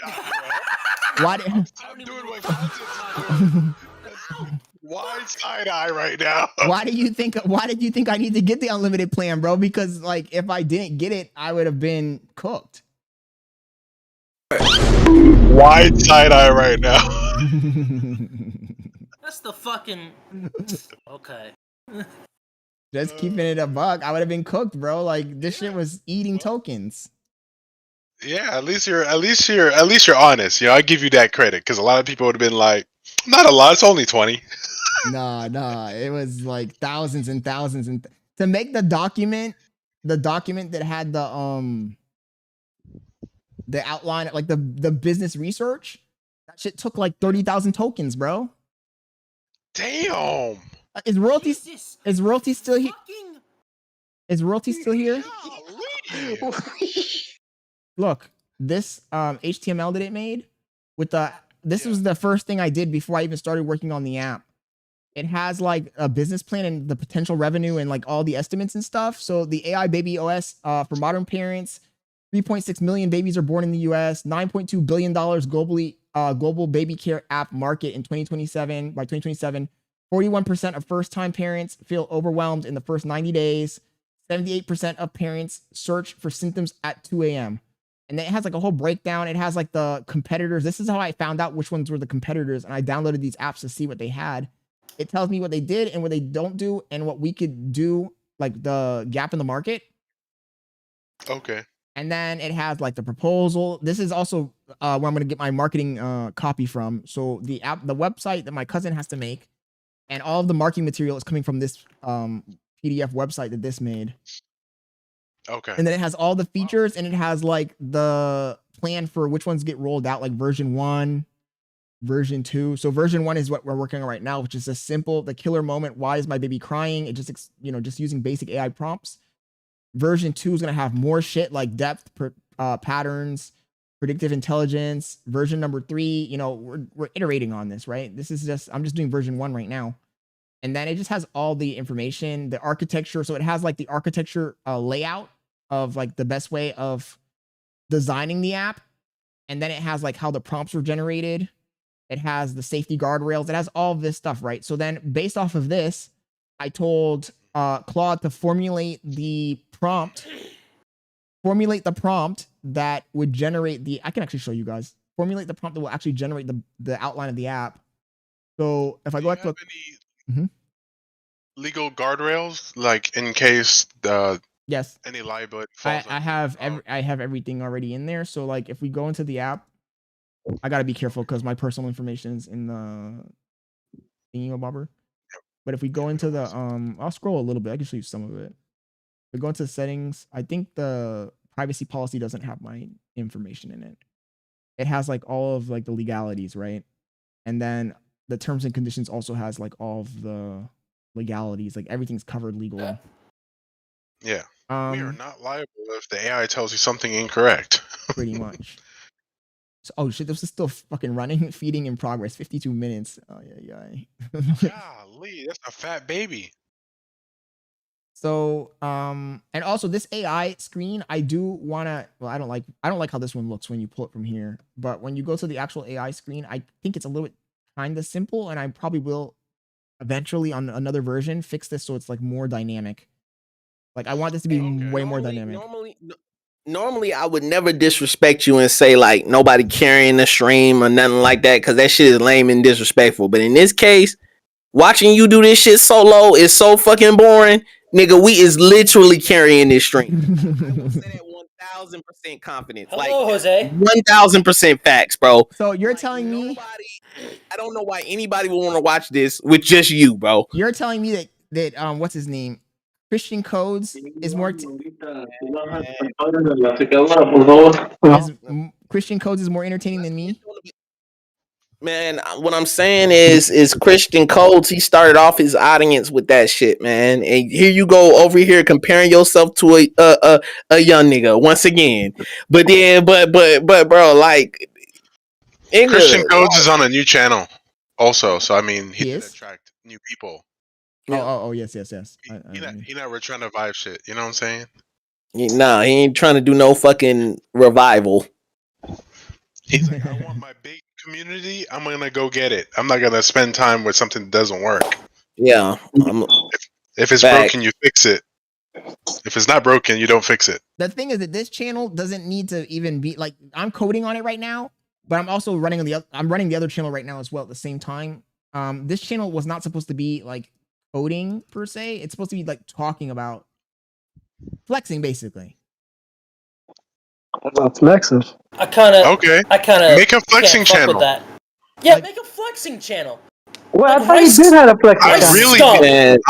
I'm doing my content. Wide side eye right now. Why did you think I need to get the unlimited plan, bro? Because like if I didn't get it, I would have been cooked. Wide side eye right now. That's the fucking. Okay. Just keeping it a buck, I would have been cooked, bro. Like this shit was eating tokens. Yeah, at least you're honest. You know, I give you that credit, because a lot of people would have been like, not a lot, it's only 20. Nah, it was like thousands and thousands to make the document that had the outline, like the business research. That shit took like 30,000 tokens, bro. Damn. Is royalty Jesus. still here? Fucking. Is royalty still here? Golly. Look, this HTML that it made with this was the first thing I did before I even started working on the app. It has like a business plan and the potential revenue and like all the estimates and stuff. So the AI baby OS for modern parents, 3.6 million babies are born in the US, $9.2 billion globally, global baby care app market in 2027. By 2027, 41% of first-time parents feel overwhelmed in the first 90 days. 78% of parents search for symptoms at 2 a.m. And then it has like a whole breakdown. It has like the competitors. This is how I found out which ones were the competitors. And I downloaded these apps to see what they had. It tells me what they did and what they don't do and what we could do, like the gap in the market. Okay. And then it has like the proposal. This is also where I'm going to get my marketing copy from. So the website that my cousin has to make, and all of the marketing material is coming from this PDF website that this made. Okay. And then it has all the features, and it has like the plan for which ones get rolled out, like version 1, version 2. So version 1 is what we're working on right now, which is a simple, the killer moment. Why is my baby crying? It just, just using basic AI prompts. Version 2 is going to have more shit like depth, patterns, predictive intelligence. Version number 3, we're iterating on this, right? I'm just doing version 1 right now. And then it just has all the information, the architecture. So it has like the architecture layout of like the best way of designing the app. And then it has like how the prompts were generated. It has the safety guardrails. It has all of this stuff, right? So then based off of this, I told Claude to formulate the prompt that would generate I can actually show you guys. formulate the prompt that will actually generate the outline of the app. So if I go back to any legal guardrails, like in case yes, any liability falls I have everything already in there. So like if we go into the app, I gotta be careful because my personal information is in the thingy-bobber. But if we go into the I'll scroll a little bit. I can show you some of it. We go into settings. I think the privacy policy doesn't have my information in it. It has like all of like the legalities, right? And then the terms and conditions also has like all of the legalities, like everything's covered legally. Yeah. We are not liable if the AI tells you something incorrect. Pretty much. So, oh shit, this is still fucking running, feeding in progress, 52 minutes. Oh yeah. Golly, that's a fat baby. So, and also this AI screen, I do wanna. Well, I don't like how this one looks when you pull it from here. But when you go to the actual AI screen, I think it's a little bit kind of simple, and I probably will eventually on another version fix this so it's like more dynamic. Like I want this to be way more dynamic. Normally, I would never disrespect you and say like nobody carrying the stream or nothing like that because that shit is lame and disrespectful. But in this case, watching you do this shit solo is so fucking boring. Nigga, we is literally carrying this stream. I will say that 1000% confidence. Hello, Jose. 1000% facts, bro. So you're telling me I don't know why anybody would want to watch this with just you, bro. You're telling me that what's his name? Christian Codes is more Christian Codes is more entertaining than me. Man, what I'm saying is Christian Codes, he started off his audience with that shit, man. And here you go over here comparing yourself to a young nigga once again. But then but bro, like Christian Codes is on a new channel also, so I mean he did attract new people. Oh yes. He not trying to vibe shit, you know what I'm saying? Nah, he ain't trying to do no fucking revival. He's like, I want my big community, I'm gonna go get it. I'm not gonna spend time with something that doesn't work. Yeah. If it's broken, you fix it. If it's not broken, you don't fix it. The thing is that this channel doesn't need to even be like I'm coding on it right now, but I'm also running the other channel right now as well at the same time. This channel was not supposed to be like coding per se. It's supposed to be like talking about flexing basically. About flexing. I kind of make a flexing channel. Yeah, make a flexing channel. Well, I thought you did have a flexing channel.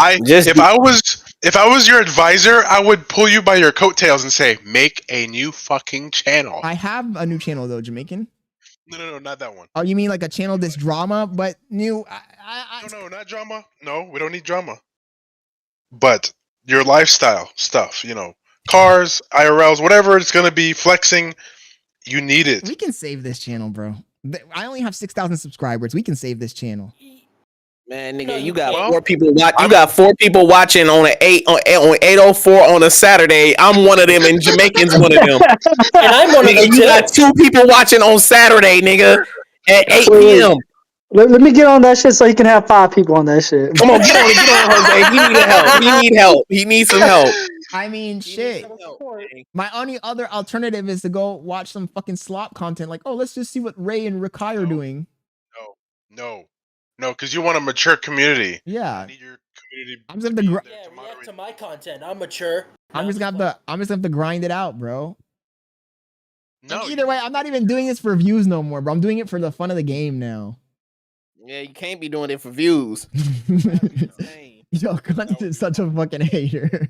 If I was your advisor, I would pull you by your coattails and say, make a new fucking channel. I have a new channel though, Jamaican. No, not that one. Oh, you mean like a channel that's drama, but new? No, not drama. No, we don't need drama. But your lifestyle stuff, you know, cars, IRLs, whatever it's gonna be, flexing, you need it. We can save this channel, bro. I only have 6,000 subscribers. We can save this channel. Man, nigga, you got 4 people. You got 4 people watching on 804 on a Saturday. I'm one of them, and Jamaican's one of them. And I'm one of them too. You got 2 people watching on Saturday, nigga, at 8 p.m. Let me get on that shit so he can have 5 people on that shit. Come on, get on, Jose. He need help. He need help. He needs some help. I mean, shit. My only other alternative is to go watch some fucking slop content. Like, oh, let's just see what Ray and Rikai are doing. No, because you want a mature community. Yeah. I need your community. I'm just gonna react to my content. I'm mature. I'm just gonna have to grind it out, bro. No. And either way, I'm not even doing this for views no more, bro. I'm doing it for the fun of the game now. Yeah, you can't be doing it for views. Yo, Cunt is such a fucking hater.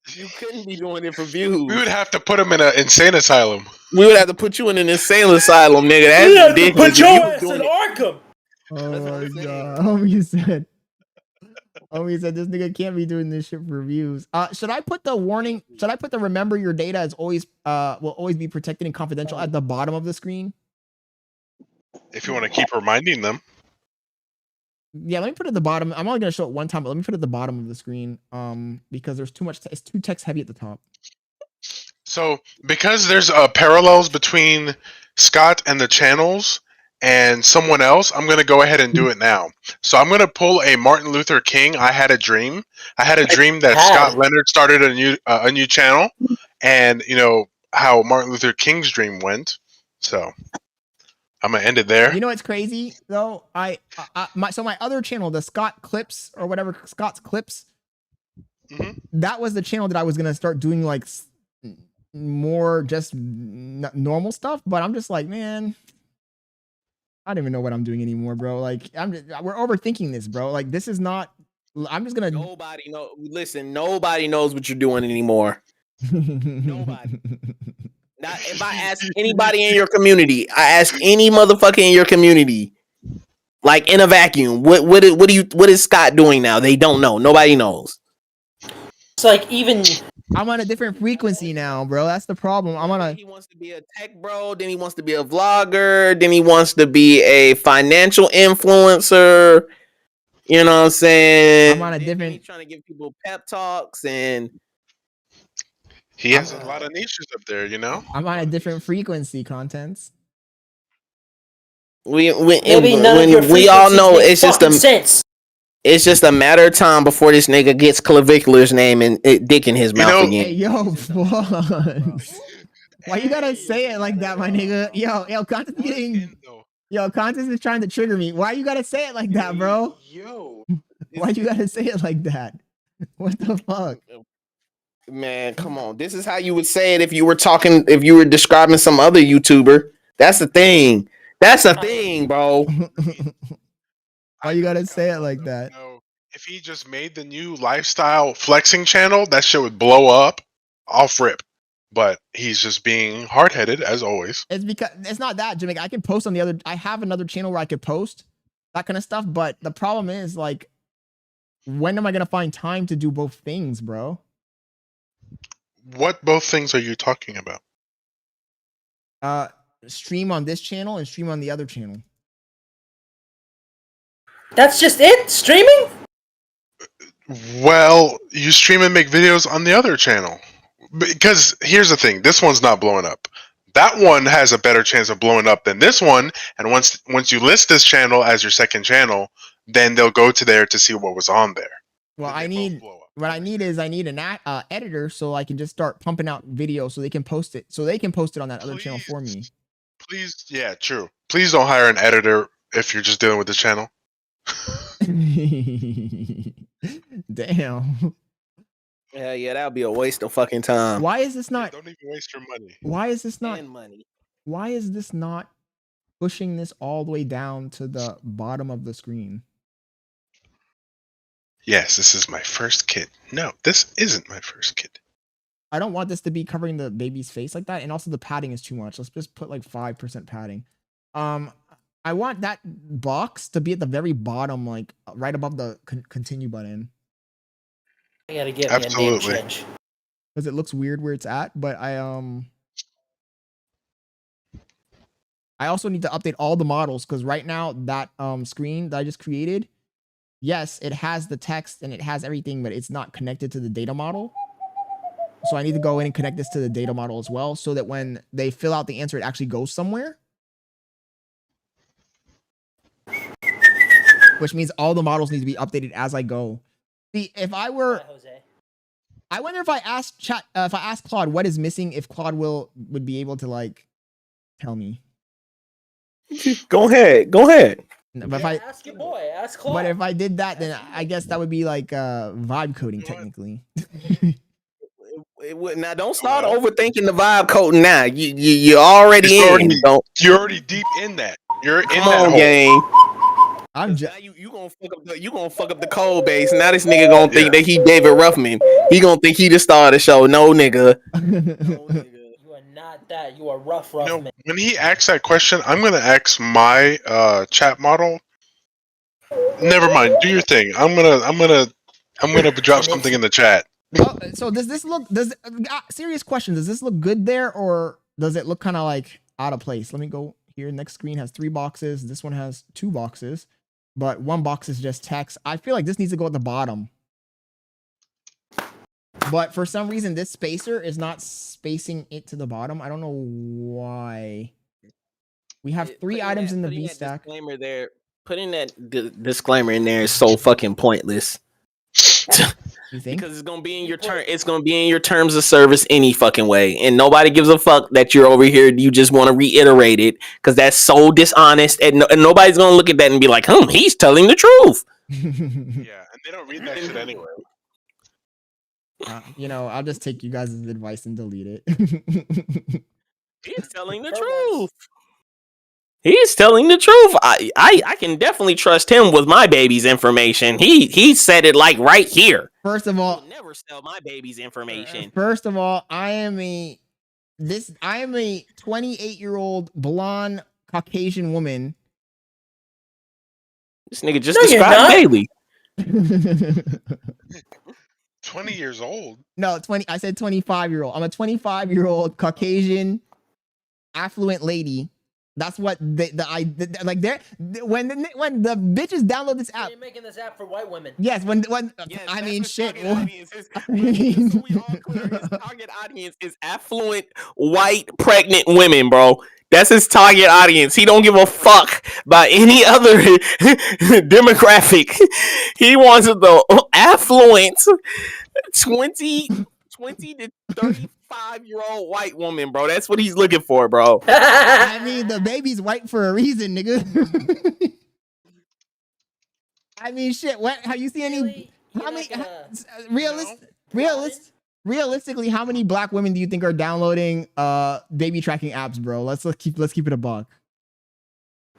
You couldn't be doing it for views. We would have to put him in an insane asylum. We would have to put you in an insane asylum, nigga. That's ridiculous. Put your ass in Arkham. Oh my god. Homie said this nigga can't be doing this shit for views. Should I put the warning? Should I put the remember your data is always will always be protected and confidential at the bottom of the screen? If you want to keep reminding them. Yeah, let me put it at the bottom. I'm only gonna show it one time, but let me put it at the bottom of the screen. Because there's too much. It's too text heavy at the top. So because there's parallels between Scott and the channels and someone else, I'm gonna go ahead and do it now. So I'm gonna pull a Martin Luther King. I had a dream. I had a dream that Scott Leonard started a new channel, and you know how Martin Luther King's dream went. So I'm gonna end it there. You know what's crazy though? My other channel, the Scott Clips or whatever, Scott's Clips. That was the channel that I was gonna start doing like more just normal stuff. But I'm just like, man, I don't even know what I'm doing anymore, bro. Like we're overthinking this, bro. Like this is not. I'm just gonna. Nobody know. Listen, nobody knows what you're doing anymore. Nobody. Now, if I ask anybody in your community, I ask any motherfucker in your community, like in a vacuum, what is Scott doing now? They don't know. Nobody knows. It's like even I'm on a different frequency now, bro. That's the problem. He wants to be a tech bro, then he wants to be a vlogger, then he wants to be a financial influencer. You know what I'm saying? I'm on a different. He's trying to give people pep talks and. He has a lot of niches up there, you know. I'm on a different frequency, contents. We all know it's just a matter of time before this nigga gets Clavicular's name and dick in his mouth again. Hey, yo, why you gotta say it like that, my nigga? Yo, Contest is trying to trigger me. Why you gotta say it like that, bro? Why you gotta say it like that? What the fuck? Man, come on. This is how you would say it if you were describing some other YouTuber. That's the thing. That's the thing, bro. Why you gotta say it like that? If he just made the new lifestyle flexing channel, that shit would blow up off rip. But he's just being hard-headed as always. It's because it's not that, Jamaica. I can post on the other. I have another channel where I could post that kind of stuff. But the problem is, like, when am I gonna find time to do both things, bro? What both things are you talking about? Stream on this channel and stream on the other channel. That's just it? Streaming? Well, you stream and make videos on the other channel. Because here's the thing, this one's not blowing up. That one has a better chance of blowing up than this one, and once you list this channel as your second channel, then they'll go to there to see what was on there. Well, I need an editor so I can just start pumping out videos so they can post it on that other channel for me. Please, yeah, true. Please don't hire an editor if you're just dealing with this channel. Damn. Yeah, that would be a waste of fucking time. Why is this not? Don't even waste your money. Why is this not? And money. Why is this not pushing this all the way down to the bottom of the screen? Yes, this is my first kid. No, this isn't my first kid. I don't want this to be covering the baby's face like that, and also the padding is too much. Let's just put like 5% padding. I want that box to be at the very bottom, like right above the continue button. I gotta get me a name change. Because it looks weird where it's at, but I also need to update all the models because right now that screen that I just created, yes, it has the text and it has everything, but it's not connected to the data model. So I need to go in and connect this to the data model as well so that when they fill out the answer, it actually goes somewhere. Which means all the models need to be updated as I go. See, if I were... I wonder if I asked Claude what is missing, if Claude would be able to, like, tell me. Go ahead. But ask your boy, ask Claude. But if I did that, then I guess that would be like vibe coding technically. Now don't start overthinking the vibe coding. Now you're already You're already deep in that. You're in Come that on, hole. gang. I'm just you gonna fuck up the code base. Now this nigga gonna think that he David Ruffman. He gonna think he the star of the show. No nigga. You are not that. You are rough No, man. when he asks that question, I'm gonna ask my chat model. Never mind. Do your thing. I'm gonna drop something in the chat. Oh, so does this look? Serious question? Does this look good there, or does it look kind of like out of place? Let me go here. Next screen has 3 boxes. This one has 2 boxes, but 1 box is just text. I feel like this needs to go at the bottom. But for some reason, this spacer is not spacing it to the bottom. I don't know why. We have 3 items in the V stack. Disclaimer there. Putting that disclaimer in there is so fucking pointless. You think? Because it's gonna be in your turn. It's gonna be in your terms of service any fucking way, and nobody gives a fuck that you're over here. You just want to reiterate it because that's so dishonest, and nobody's gonna look at that and be like, he's telling the truth." Yeah, and they don't read that shit anyway. I'll just take you guys' advice and delete it. He's telling the truth. He's telling the truth. I can definitely trust him with my baby's information. He said it like right here. First of all, I'll never sell my baby's information. First of all, I am a 28-year-old blonde Caucasian woman. This nigga just described Bailey. 20 years old. No, 20. I said 25-year-old. I'm a 25-year-old Caucasian affluent lady. That's what when the bitches download this app. You're making this app for white women. Yes, Yes, I mean shit. His target audience is affluent white pregnant women, bro. That's his target audience. He don't give a fuck about any other demographic. He wants the affluent 20 to 35-year-old white woman, bro. That's what he's looking for, bro. I mean, the baby's white for a reason, nigga. I mean, shit. What? Have you seen any? How many? Realistically, how many black women do you think are downloading baby tracking apps, bro? Let's keep it a buck.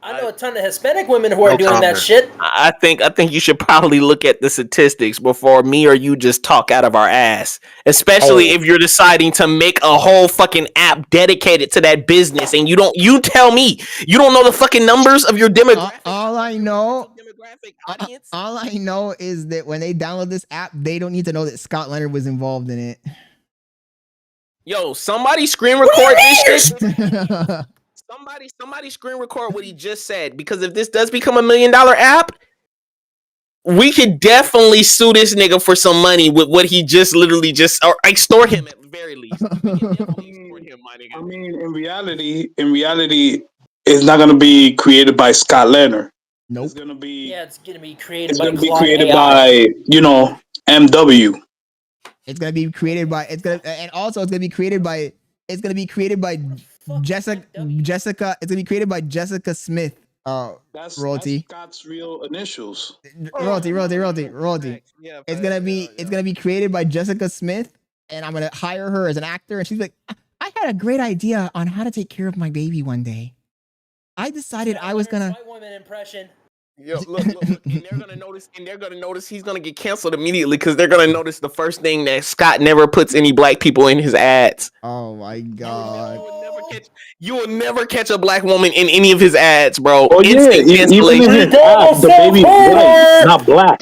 I know a ton of Hispanic women who are doing that shit. I think you should probably look at the statistics before me or you just talk out of our ass. Especially if you're deciding to make a whole fucking app dedicated to that business, and you tell me you don't know the fucking numbers of your demographic. All I know is that when they download this app, they don't need to know that Scott Leonard was involved in it. Yo, somebody screen record this shit. Somebody screen record what he just said, because if this does become $1 million app, we could definitely sue this nigga for some money with what he just literally or extort him at the very least. We can definitely extort him, my nigga. I mean, in reality, it's not gonna be created by Scott Leonard. Nope. It's gonna be created created by MW. It's gonna be created by Jessica. It's gonna be created by Jessica Smith. That's royalty. That's Scott's real initials. Royalty. Yeah, It's gonna be created by Jessica Smith, and I'm gonna hire her as an actor. And she's like, I had a great idea on how to take care of my baby one day. I decided I was gonna. White woman impression. Yo, look, and they're gonna notice he's gonna get canceled immediately, because they're gonna notice the first thing that Scott never puts any black people in his ads. Oh my god. You will never catch a black woman in any of his ads, bro. Oh yeah, even in his app, the baby's white, not black.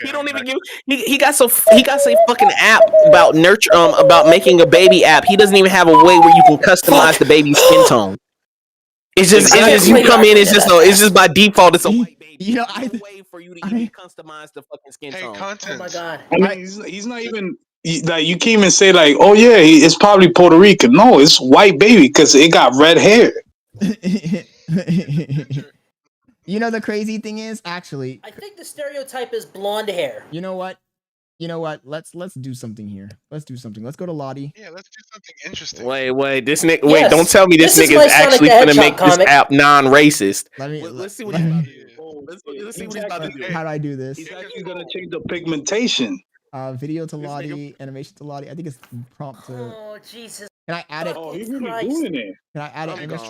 He don't even give. He got some fucking app about about making a baby app. He doesn't even have a way where you can customize the baby's skin tone. It's just you come in. It's just by default. It's a white baby. You know, There's no way for you to even customize the fucking skin tone. Content. Oh my god. I mean, he's not even like, you can't even say like, oh yeah, it's probably Puerto Rican. No, it's white baby because it got red hair. You know, the crazy thing is, actually, I think the stereotype is blonde hair. You know what? Let's do something here. Let's do something. Let's go to Lottie. Yeah, let's do something interesting. Wait, this nigga. Yes. Wait, don't tell me this nigga is actually gonna make this app non-racist. Let's see what he's about to do. Let's see what he's about to do. How do I do this? He's actually gonna change the pigmentation. Video to Lottie, animation to Lottie. I think it's prompt to. Oh Jesus! Can I add it? Oh, he's really doing it. Can I add it in this?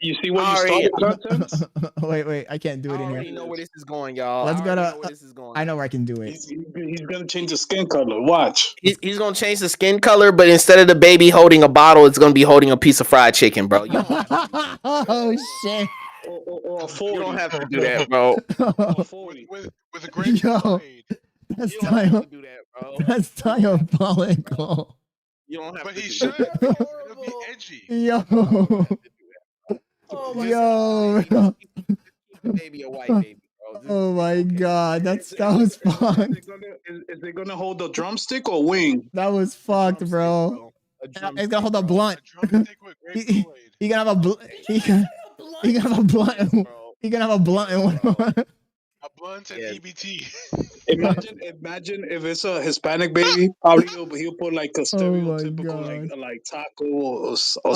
You see what you started content? Wait, I can't do it in here. I already know where this is going, y'all. Let's go to. I know where I can do it. He's gonna change the skin color. Watch. He's gonna change the skin color, but instead of the baby holding a bottle, it's gonna be holding a piece of fried chicken, bro. Oh shit! Or a 40. You don't have to do that, bro. With a great grade. That's That's diabolical. You don't have but to he do should. that. It'll be edgy. Yo. Oh my Yo. Baby, a white baby, bro. Oh my god, that was fucked. Is it gonna hold the drumstick or wing? That was fucked, bro. It's gonna hold a blunt. He gonna have a blunt. He gonna have a blunt. He gonna have a blunt in one. A blunt and Yeah. EBT. Imagine if it's a Hispanic baby, probably he'll put like a stereotypical God. like taco or Oh, something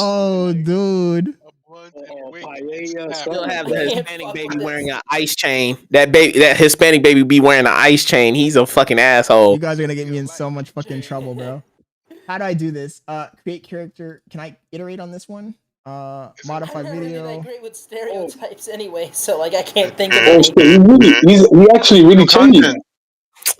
like, dude. A blunt or and wig. paella, It's Still something. have I the can't Hispanic fuck baby with wearing this. an ice chain. That Hispanic baby be wearing an ice chain. He's a fucking asshole. You guys are gonna get me in so much fucking trouble, bro. How do I do this? Create character. Can I iterate on this one? Modify I'm not really that video. great with stereotypes anyway, so like I can't think of Oh, it. so he actually really changing content. it.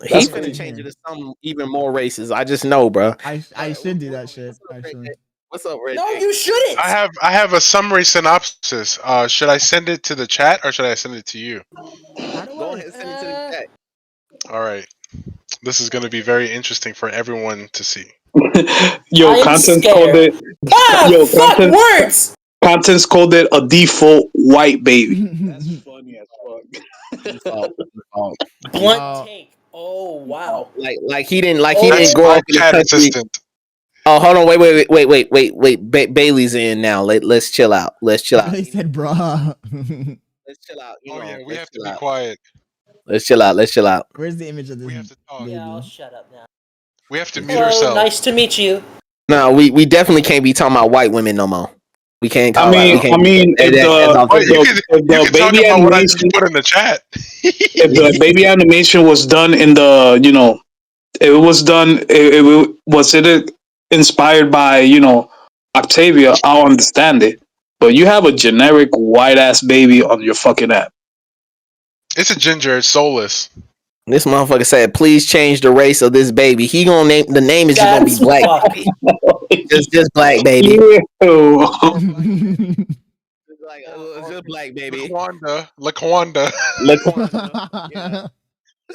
He's That's gonna crazy. change it to some even more races. I just know, bro. I should do that shit. I should. What's up, Red? No, you shouldn't. I have a summary synopsis. Should I send it to the chat or should I send it to you? How do Go I? ahead and send it to the chat. All right. This is going to be very interesting for everyone to see. Yo, I'm content's scared. called it. Ah, Yo, fuck words. Content's called it a default white baby. That's funny as fuck. Default. Blunt take. Oh wow. Like he didn't That's grow my up in the chat country. assistant. Oh, hold on, wait. Bailey's in now. Let's chill out. Let's chill out. They said, bruh. Let's chill out. Oh yeah, we have to be quiet. Let's chill out. Let's chill out. Where's the image of this? We have to talk. baby? Yeah, I'll shut up now. We have to mute Hello, ourselves. nice to meet you. No, we definitely can't be talking about white women no more. We can't. I mean, if the talk baby about what I animation, just put in the chat. if the baby animation was done in the, it was done. Was it inspired by Octavia? I'll understand it. But you have a generic white ass baby on your fucking app. It's a ginger. It's soulless. This motherfucker said, "Please change the race of this baby." He gonna name the name is just gonna be That's black. fuck. Baby. Just black baby. Ew. Like just black baby. Laquanda. Yeah.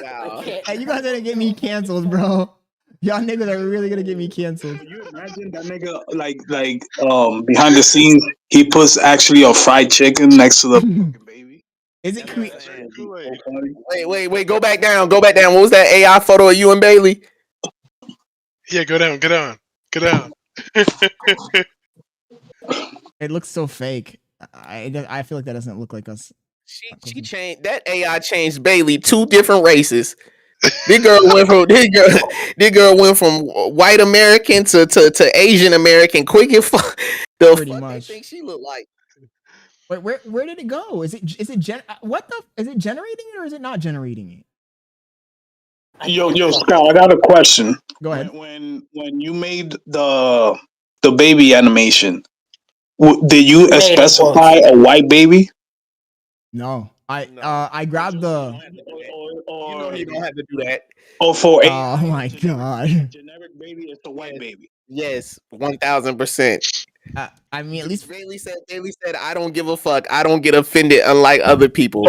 Wow. Hey, you guys are gonna get me canceled, bro. Y'all niggas are really gonna get me canceled. Can you imagine that nigga like behind the scenes he puts actually a fried chicken next to the fucking baby? Is it Wait. Go back down. What was that AI photo of you and Bailey? Yeah, go down. It looks so fake. I feel like that doesn't look like us. She changed that AI changed Bailey 2 different races. This girl went from white American to Asian American quick and fuck. Pretty much. They think she look like. Wait, where did it go? Is it is it generating it or is it not generating it? Yo, Scott, I got a question. Go ahead. When you made the baby animation, did you specify a white baby? No, I grabbed the. You don't have to do that. Oh, for Oh my god. generic baby, it's a white baby. Yes, 1000%. I mean, at least Bailey said, I don't give a fuck. I don't get offended, unlike other people.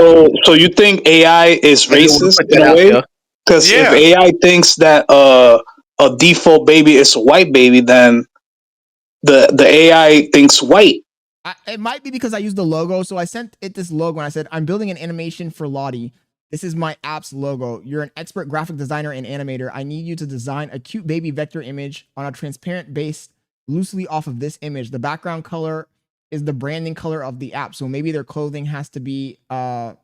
So you think AI is racist in a way? Because if AI thinks that a default baby is a white baby, then the AI thinks white. it might be because I used the logo. So I sent it this logo and I said, I'm building an animation for Lottie. This is my app's logo. You're an expert graphic designer and animator. I need you to design a cute baby vector image on a transparent base loosely off of this image. The background color is the branding color of the app. So maybe their clothing has to be, has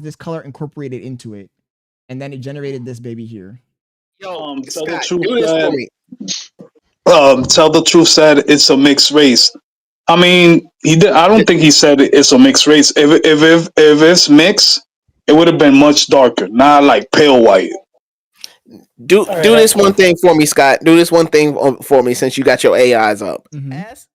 this color incorporated into it. And then it generated this baby here. Yo, tell Scott, the truth, do this for me. Tell the truth said it's a mixed race. I mean, I don't think he said it's a mixed race. If it's mixed, it would have been much darker, not like pale white. Do this one thing for me, Scott. Do this one thing for me since you got your AIs up. Mm-hmm. Ask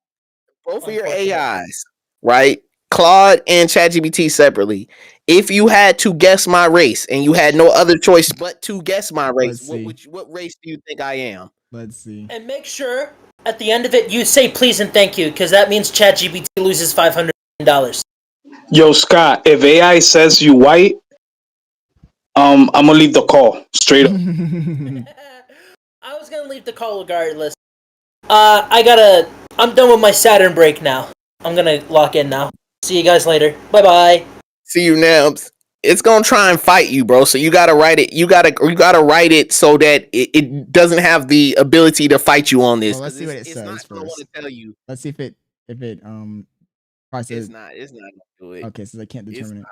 both of your AIs, right? Claude and ChatGPT separately. If you had to guess my race and you had no other choice but to guess my race, what race do you think I am? Let's see. And make sure at the end of it you say please and thank you, because that means ChatGPT loses $500 million. Yo, Scott, if AI says you white, I'm gonna leave the call straight up. I was gonna leave the call regardless. I'm done with my Saturn break now. I'm gonna lock in now. See you guys later. Bye bye. See you, Nabs. It's gonna try and fight you, bro. So you gotta write it. You gotta write it so that it doesn't have the ability to fight you on this. Well, let's see what it it's says not gonna first. want to tell you. Let's see if it It's not gonna do it. Okay, so they can't determine it.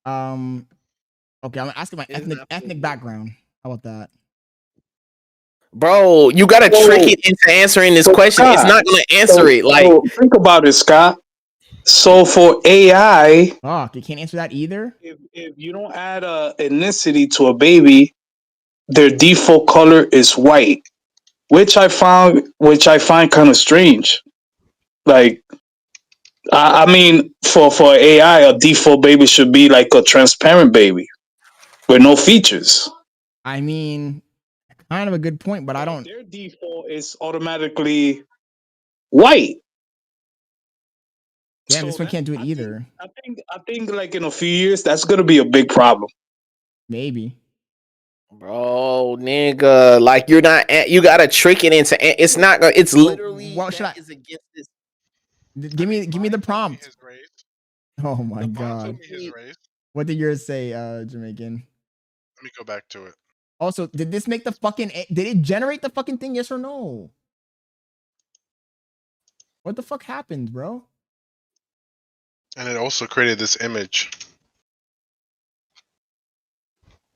Okay, I'm asking my ethnic background. How about that? Bro, you gotta trick it into answering this question. It's not gonna answer it. Like, think about it, Scott. So for AI, Fuck, you can't answer that either. if you don't add a ethnicity to a baby, their default color is white, which I find kind of strange. Like, I mean, for AI, a default baby should be like a transparent baby with no features. I mean, kind of a good point, but I don't. Their default is automatically white. Damn, this one can't do it either. I think like in a few years, that's gonna be a big problem. Maybe. bro, nigga, like you're not. You gotta trick it into. It's not gonna. It's literally. What should I? Is against this. Give me the prompt. His race. Oh my The god. bond told me his race. What did yours say, Jamaican? Let me go back to it. Also, did this make the fucking? Did it generate the fucking thing? Yes or no? What the fuck happened, bro? And it also created this image.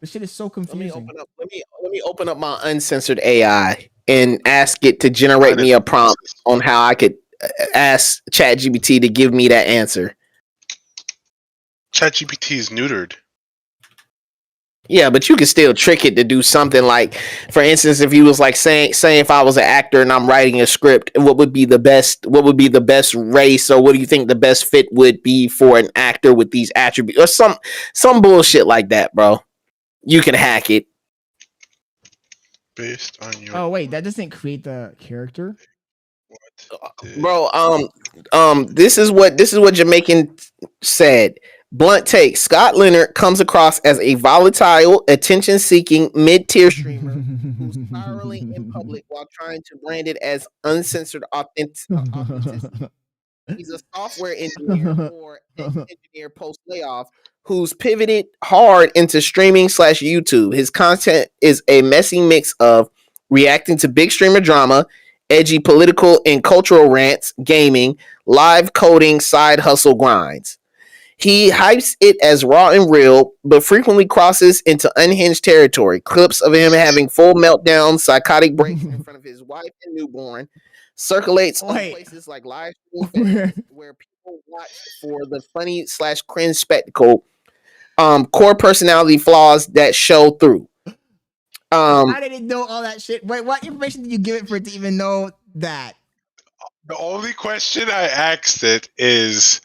This shit is so confusing. Let me open up my uncensored AI and ask it to generate me a prompt on how I could ask ChatGPT to give me that answer. ChatGPT is neutered. Yeah, but you can still trick it to do something like, for instance, if you was like saying if I was an actor and I'm writing a script, what would be the best race, or what do you think the best fit would be for an actor with these attributes, or some bullshit like that, bro. You can hack it. Based on your Oh wait, that doesn't create the character. Bro, this is what Jamaican said. Blunt take. Scott Leonard comes across as a volatile, attention-seeking, mid-tier streamer who's spiraling in public while trying to brand it as uncensored authenticity. He's a software engineer or engineer post-layoff who's pivoted hard into streaming / YouTube. His content is a messy mix of reacting to big streamer drama, edgy political and cultural rants, gaming, live coding, side hustle grinds. He hypes it as raw and real, but frequently crosses into unhinged territory. Clips of him having full meltdowns, psychotic breaks in front of his wife and newborn circulates on places like live stream where people watch for the funny / cringe spectacle. Core personality flaws that show through. I didn't know all that shit. Wait, what information did you give it for it to even know that? The only question I asked it is,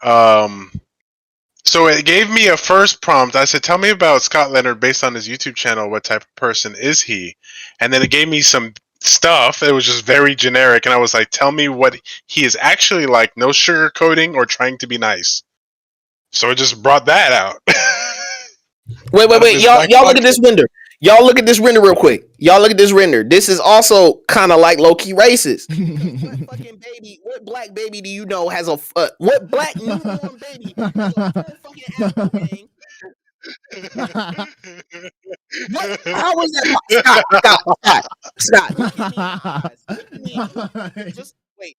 so it gave me a first prompt. I said, tell me about Scott Leonard based on his YouTube channel. What type of person is he? And then it gave me some stuff. It was just very generic. And I was like, tell me what he is actually like. No sugarcoating or trying to be nice. So it just brought that out. Wait. Y'all look at this render. Y'all look at this render real quick. Y'all look at this render. This is also kind of like low-key racist. What black baby do you know has a what black newborn baby has a full fucking Apple gang? What? How is that? Scott. Look at me in my eyes. Just wait.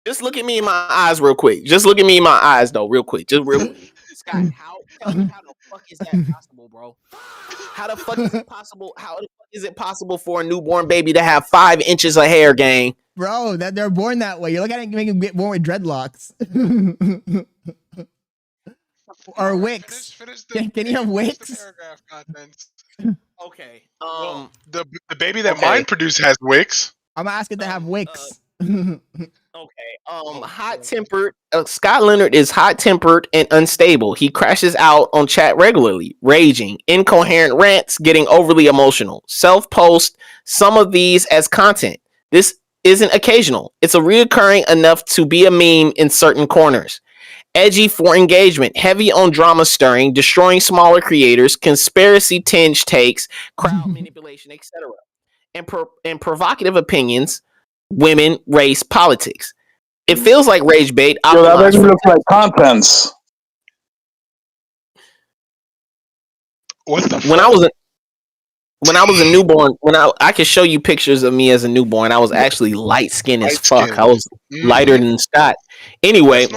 Just look at me in my eyes real quick. Just look at me in my eyes though, real quick. Just real quick. Scott, how the fuck is that possible, bro? How the fuck is it possible? How the fuck is it possible for a newborn baby to have 5 inches of hair, gang? Bro, that they're born that way. You look at it, make them get born with dreadlocks. Or wicks. Can you have wicks? Okay. The baby that mine produced has wicks. I'm asking to have wicks. Okay. Hot-tempered. Scott Leonard is hot-tempered and unstable. He crashes out on chat regularly, raging, incoherent rants, getting overly emotional. Self-post some of these as content. This isn't occasional. It's a reoccurring enough to be a meme in certain corners. Edgy for engagement, heavy on drama stirring, destroying smaller creators, conspiracy tinge takes, crowd manipulation, etc. And provocative opinions, women, race, politics. It feels like rage bait. Yo, that doesn't look like contents. What the fuck? When I was a newborn, I can show you pictures of me as a newborn. I was actually light skinned as fuck. I was lighter than Scott. Anyway,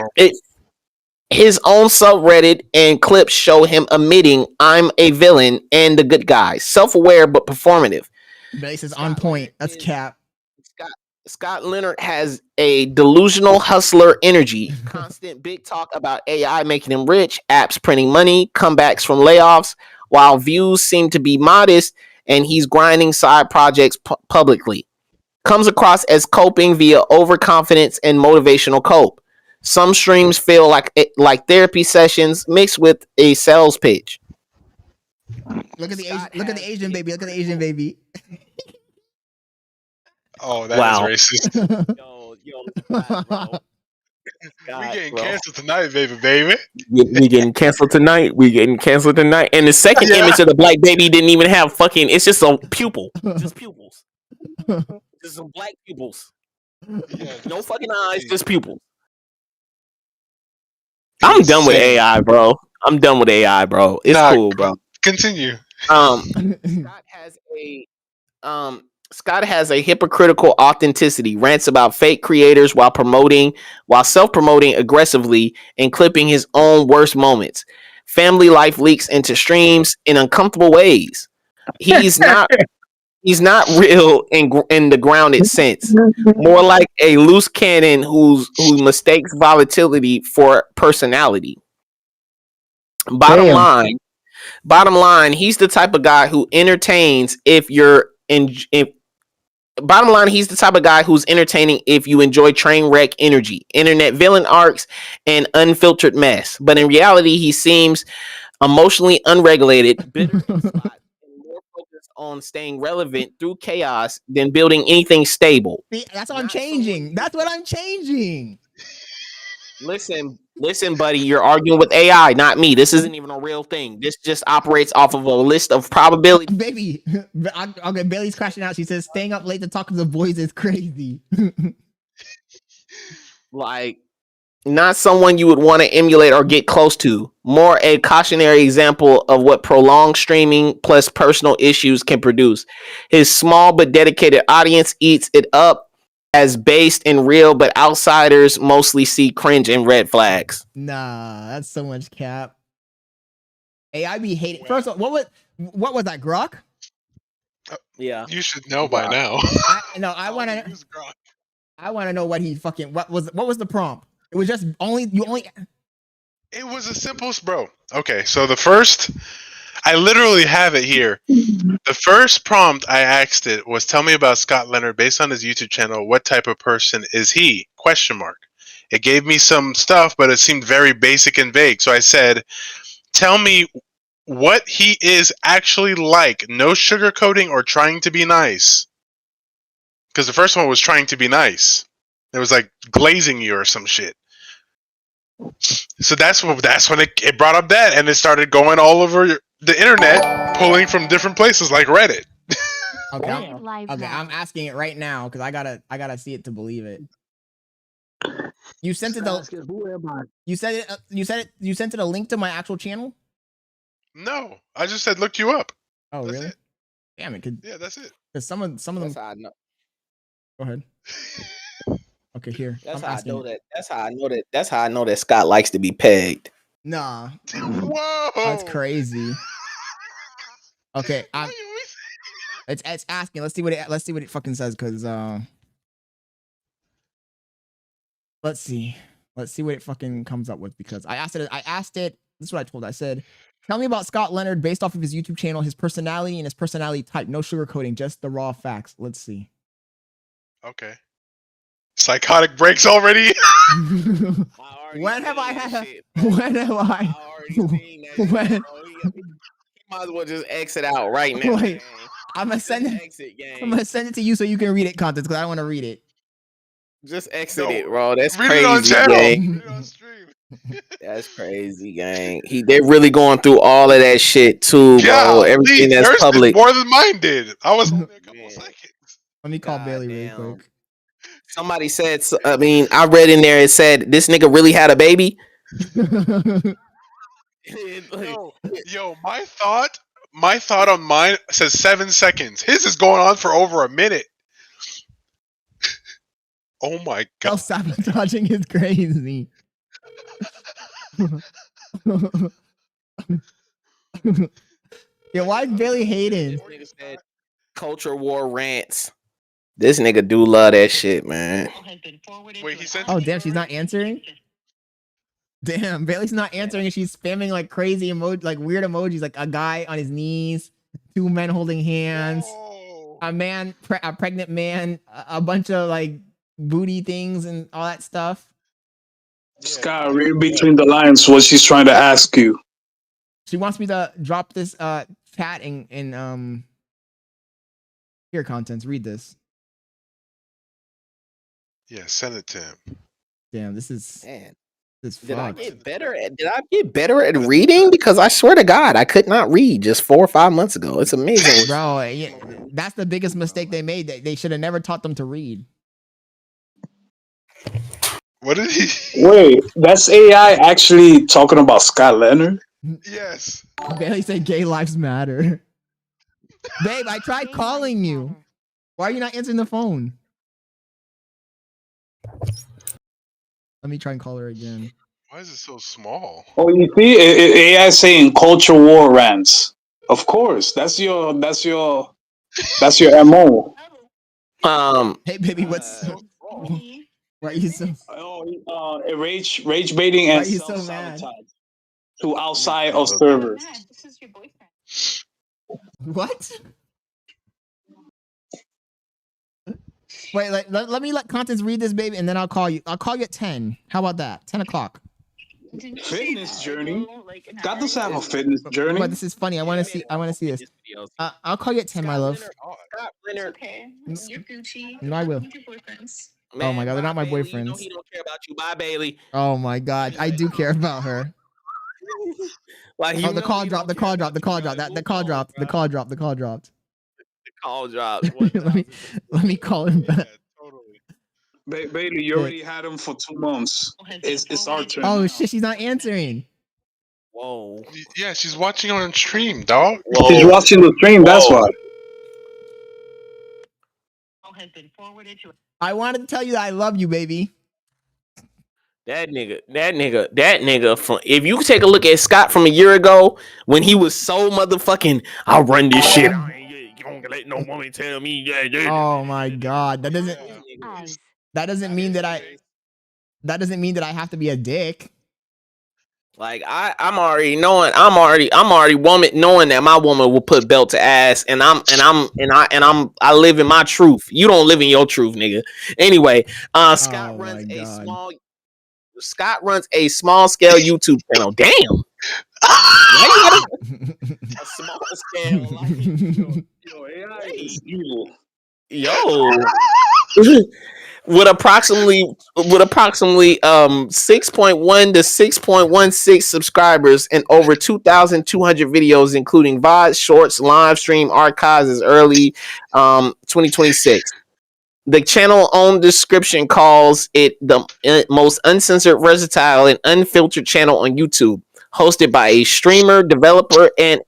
His own subreddit and clips show him admitting, "I'm a villain and the good guy." Self-aware but performative. Bass is on point. That's cap. Scott Leonard has a delusional hustler energy. Constant big talk about AI making him rich, apps printing money, comebacks from layoffs, while views seem to be modest and he's grinding side projects publicly. Comes across as coping via overconfidence and motivational cope. Some streams feel like therapy sessions mixed with a sales pitch. Look at the Asian baby. Look at the Asian baby. Oh, that is racist. Yo, We getting canceled tonight, baby. We getting canceled tonight. And the second image of the black baby didn't even have fucking. It's just a pupil, just pupils, just some black pupils. Yeah, No fucking eyes, just pupils. I'm done with AI, bro. It's cool, bro. Continue. Scott has a hypocritical authenticity, rants about fake creators while self-promoting aggressively and clipping his own worst moments. Family life leaks into streams in uncomfortable ways. He's not real in the grounded sense. More like a loose cannon who mistakes volatility for personality. Bottom line, he's the type of guy who entertains he's the type of guy who's entertaining if you enjoy train wreck energy, internet villain arcs, and unfiltered mess. But in reality, he seems emotionally unregulated, bitter, and more focused on staying relevant through chaos than building anything stable. See, that's what I'm changing. That's what I'm changing. Listen, buddy, you're arguing with AI, not me. This isn't even a real thing. This just operates off of a list of probability. Baby, okay, Bailey's crashing out. She says, staying up late to talk to the boys is crazy. Like, not someone you would want to emulate or get close to. More a cautionary example of what prolonged streaming plus personal issues can produce. His small but dedicated audience eats it up as based and real, but outsiders mostly see cringe and red flags. Nah, that's so much cap. AI be hating. First of all, what was that, Grok? Yeah, you should know by now. I want to know what he fucking what was the prompt? It was just It was a simple, bro. Okay, so I literally have it here. The first prompt I asked it was, tell me about Scott Leonard based on his YouTube channel. What type of person is he? ? It gave me some stuff, but it seemed very basic and vague. So I said, tell me what he is actually like. No sugarcoating or trying to be nice. Because the first one was trying to be nice. It was like glazing you or some shit. So that's when it brought up that, and it started going all over the internet, pulling from different places like Reddit. Okay, I'm asking it right now because I gotta see it to believe it. You sent it. You sent it a link to my actual channel. No, I just said looked you up. Oh, that's really? It. Damn it! Yeah, that's it. Because some of them. That's how I know. Go ahead. Okay, here. That's how I know that. That's how I know that Scott likes to be pegged. Nah. Whoa. That's crazy. Okay, it's asking. Let's see what it fucking says. Cause let's see what it fucking comes up with. Because I asked it. This is what I told. I said, tell me about Scott Leonard based off of his YouTube channel, his personality and his personality type. No sugarcoating, just the raw facts. Let's see. Okay. Psychotic breaks already. When have I had? Shit, When have I? already seen that. When? He might as well just exit out right now. Wait, I'm gonna send it to you so you can read it, content, because I don't want to read it. Just exit it, bro. That's Read crazy, it on channel. gang. Read it on stream. That's crazy, gang. They're really going through all of that shit too, bro. Everything that's yours public. did more than mine did. I was only a couple seconds. Let me call God Bailey damn. really quick. Somebody said, I read in there, it said, this nigga really had a baby. Yo, my thought on mine says 7 seconds. His is going on for over a minute. Oh my god. Self-sabotaging is crazy. Yeah, why is Bailey hating? This nigga said culture war rants. This nigga do love that shit, man. Wait, he said. Oh damn, she's not answering. Damn, Bailey's not answering, and she's spamming like crazy like weird emojis, like a guy on his knees, two men holding hands, Whoa. a man, a pregnant man, a bunch of like booty things and all that stuff. Scott, read between the lines what she's trying to ask you. She wants me to drop this chat in here contents. Read this. Yeah, send it to him. Damn, this is Man, this did I fucked. get better at reading? Because I swear to God, I could not read just 4 or 5 months ago. It's amazing. Bro, yeah, that's the biggest mistake they made. They should have never taught them to read. What did he? Wait, that's AI actually talking about Scott Leonard? Yes. Bailey said gay lives matter. Babe, I tried calling you. Why are you not answering the phone? Let me try and call her again. Why is it so small? Oh, you see, AI saying culture war rants. Of course, that's your MO. Hey, baby, what's why are you so? Rage baiting Why and are you so mad? self-sabotage to outside of servers. What? Wait, let me let Contents read this, baby, and then I'll call you. I'll call you at 10. How about that? 10 o'clock. Fitness journey. God doesn't have a fitness journey. But this is funny. I want to see. I want to see this. I'll call you at 10, my love. Scott Leonard. Okay. You're Gucci. No, I will. Your boyfriends. Oh my God, they're not my Bailey. You know boyfriends. he don't care about you. Bye, Bailey. Oh my God, I do care about her. Like Oh, the call dropped. The call dropped. The call dropped. The call dropped. The call dropped. The call dropped. The call dropped. Let me call him back. Totally. Bailey, you already had him for 2 months. It's our turn. Oh now. shit, she's not answering. Whoa. Yeah, she's watching on stream, dog. She's watching the stream. That's why. I wanted to tell you that I love you, baby. That nigga from, if you take a look at Scott from a year ago when he was so motherfucking, I'll run this shit. You don't let no woman tell me. Oh my God, that doesn't mean that I have to be a dick. Like I'm already knowing that my woman will put belt to ass, and I live in my truth. You don't live in your truth, nigga. Anyway, Scott runs a small scale YouTube channel. Damn. Why you gotta a small scale? AI is evil. Yo. With approximately 6.1 to 6.16 subscribers and over 2,200 videos, including VODs, shorts, live stream archives as early 2026. The channel own description calls it the most uncensored, versatile, and unfiltered channel on YouTube, hosted by a streamer, developer, and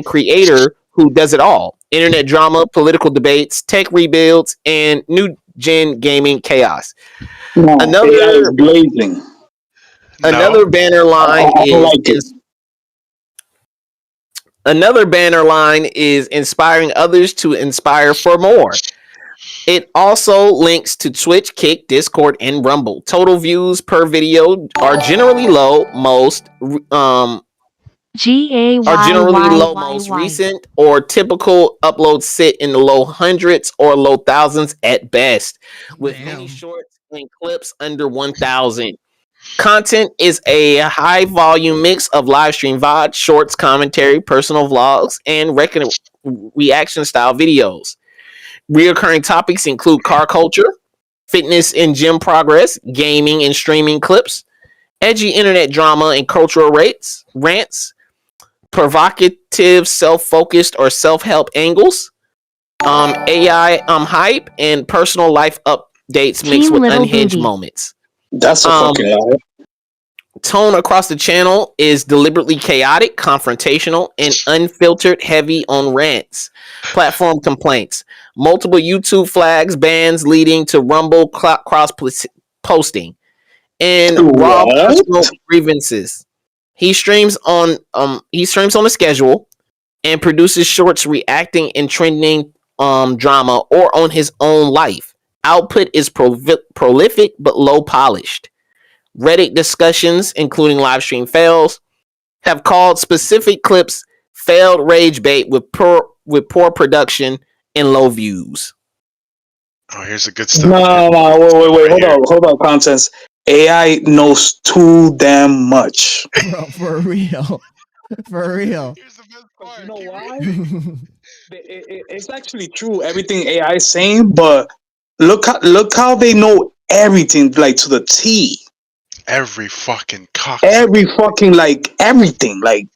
creator who does it all: internet drama, political debates, tech rebuilds, and new gen gaming chaos. No, AI is blazing. Another banner line Another banner line is inspiring others to inspire for more. It also links to Twitch, Kick, Discord, and Rumble. Total views per video are generally low. Most recent or typical uploads sit in the low hundreds or low thousands at best, with many shorts and clips under 1,000. Content is a high volume mix of live stream VOD, shorts, commentary, personal vlogs, and reaction style videos. Reoccurring topics include car culture, fitness and gym progress, gaming and streaming clips, edgy internet drama and cultural rants, provocative self-focused or self-help angles, AI hype, and personal life updates mixed with unhinged moments. That's a fucking AI. Tone across the channel is deliberately chaotic, confrontational, and unfiltered, heavy on rants. Platform complaints. Multiple YouTube flags, bans leading to Rumble cross posting. and raw personal grievances. He streams on a schedule and produces shorts reacting and trending drama or on his own life. Output is prolific but low polished. Reddit discussions, including live stream fails, have called specific clips failed rage bait with poor production and low views. Oh, here's a good stuff. No, wait, hold on, contents. AI knows too damn much. Bro, for real. For real. Here's the best part. You know why? It's actually true, everything AI is saying, but look how they know everything, like to the T. Every fucking cock. Every fucking, like, everything, like.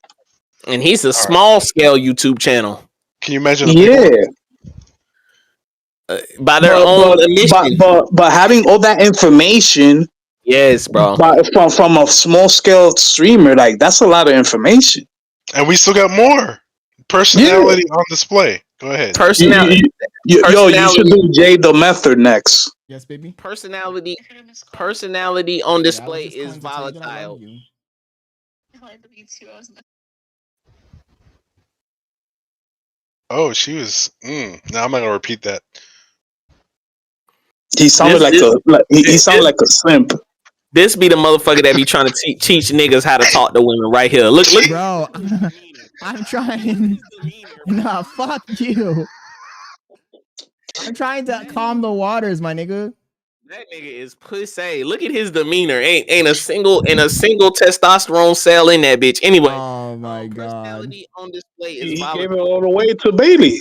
And he's a small scale YouTube channel. Can you imagine? By their own admission. But having all that information, yes, bro, from a small scale streamer, like, that's a lot of information. And we still got more personality on display. Go ahead. Personality. You should do Jay the Method next. Yes, baby. Personality on display is volatile. Oh, she was. Now I'm not gonna repeat that. He sounded he sounded like a simp. This be the motherfucker that be trying to teach niggas how to talk to women right here. Look, bro. I'm trying. Nah, fuck you. I'm trying to calm the waters, my nigga. That nigga is pussy. Look at his demeanor. Ain't a single testosterone cell in that bitch. Anyway. Oh my god. Personality on display is He volatile. gave it all the way to Bailey.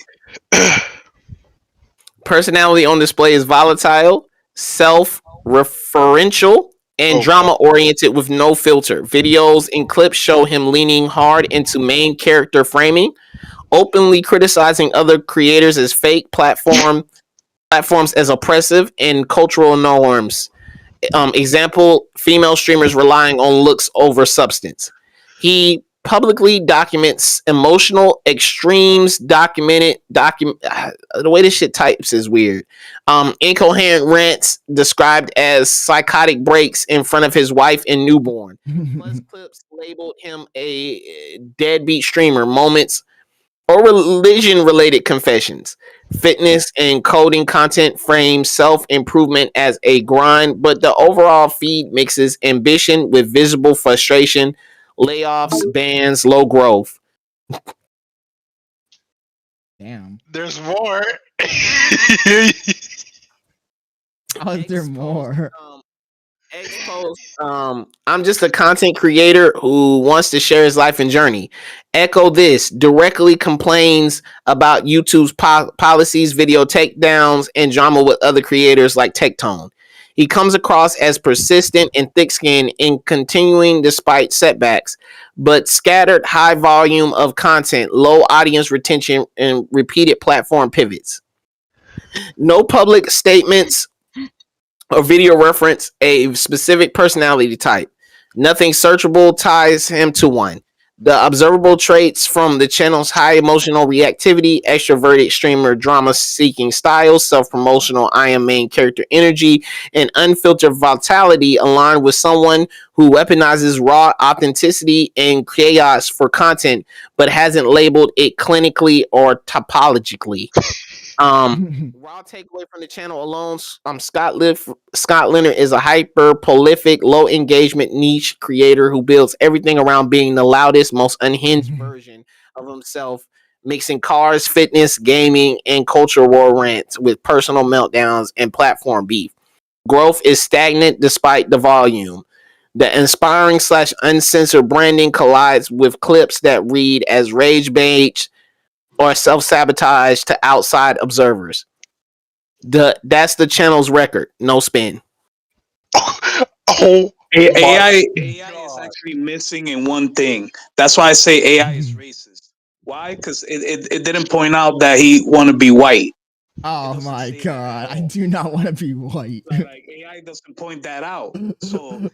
Personality on display is volatile, self-referential, and drama-oriented with no filter. Videos and clips show him leaning hard into main character framing, openly criticizing other creators as fake, platforms as oppressive, and cultural norms. Example, female streamers relying on looks over substance. He publicly documents emotional extremes, the way this shit types is weird. Incoherent rants described as psychotic breaks in front of his wife and newborn. Plus clips labeled him a deadbeat streamer, moments or religion-related confessions. Fitness and coding content frames self-improvement as a grind, but the overall feed mixes ambition with visible frustration, layoffs, bans, low growth. Damn. There's more. How is there more? I'm just a content creator who wants to share his life and journey. Echo this directly complains about YouTube's policies, video takedowns, and drama with other creators like Tectone. He comes across as persistent and thick-skinned in continuing despite setbacks, but scattered high volume of content, low audience retention, and repeated platform pivots. No public statements or video reference a specific personality type. Nothing searchable ties him to one. The observable traits from the channel's high emotional reactivity, extroverted streamer drama-seeking style, self-promotional I am main character energy, and unfiltered vitality align with someone who weaponizes raw authenticity and chaos for content, but hasn't labeled it clinically or topologically. Raw takeaway from the channel alone, Scott Leonard is a hyper prolific, low engagement niche creator who builds everything around being the loudest, most unhinged version of himself, mixing cars, fitness, gaming, and culture war rants with personal meltdowns and platform beef. Growth is stagnant despite the volume. The inspiring / uncensored branding collides with clips that read as rage bait or self-sabotage to outside observers. That's the channel's record. No spin. AI is actually missing in one thing. That's why I say AI is racist. Why? Because it didn't point out that he want to be white. Oh my god, I do not want to be white. Like AI doesn't point that out. So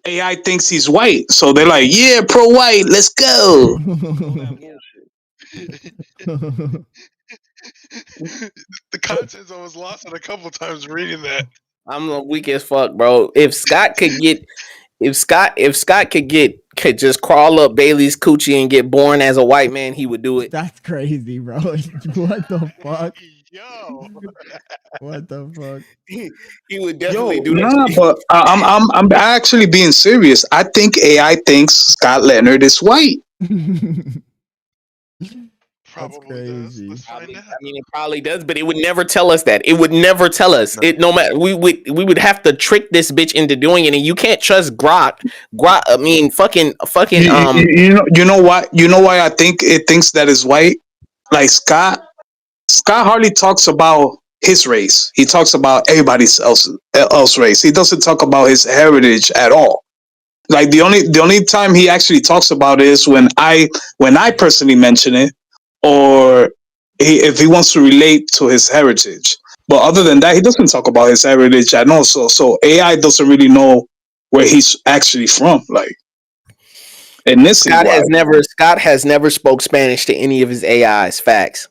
AI thinks he's white. So they're like, yeah, pro-white, let's go. The content's almost lost it a couple times reading that. I'm weak as fuck, bro. If Scott could just crawl up Bailey's coochie and get born as a white man, he would do it. That's crazy, bro. What the fuck? Yo. What the fuck? He would definitely do Nah, that shit. but I'm actually being serious. I think AI thinks Scott Leonard is white. Probably does. crazy. Let's find out. I mean, it probably does, but it would never tell us that. It would never tell us. No. It no matter. We would have to trick this bitch into doing it, and you can't trust Grok. I mean, fucking. You know why? You know why I think it thinks that is white? Like Scott hardly talks about his race. He talks about everybody else race. He doesn't talk about his heritage at all. Like the only time he actually talks about it is when I personally mention it, or if he wants to relate to his heritage. But other than that, he doesn't talk about his heritage at all. So AI doesn't really know where he's actually from. Like, and this Scott has never spoke Spanish to any of his AIs. Facts.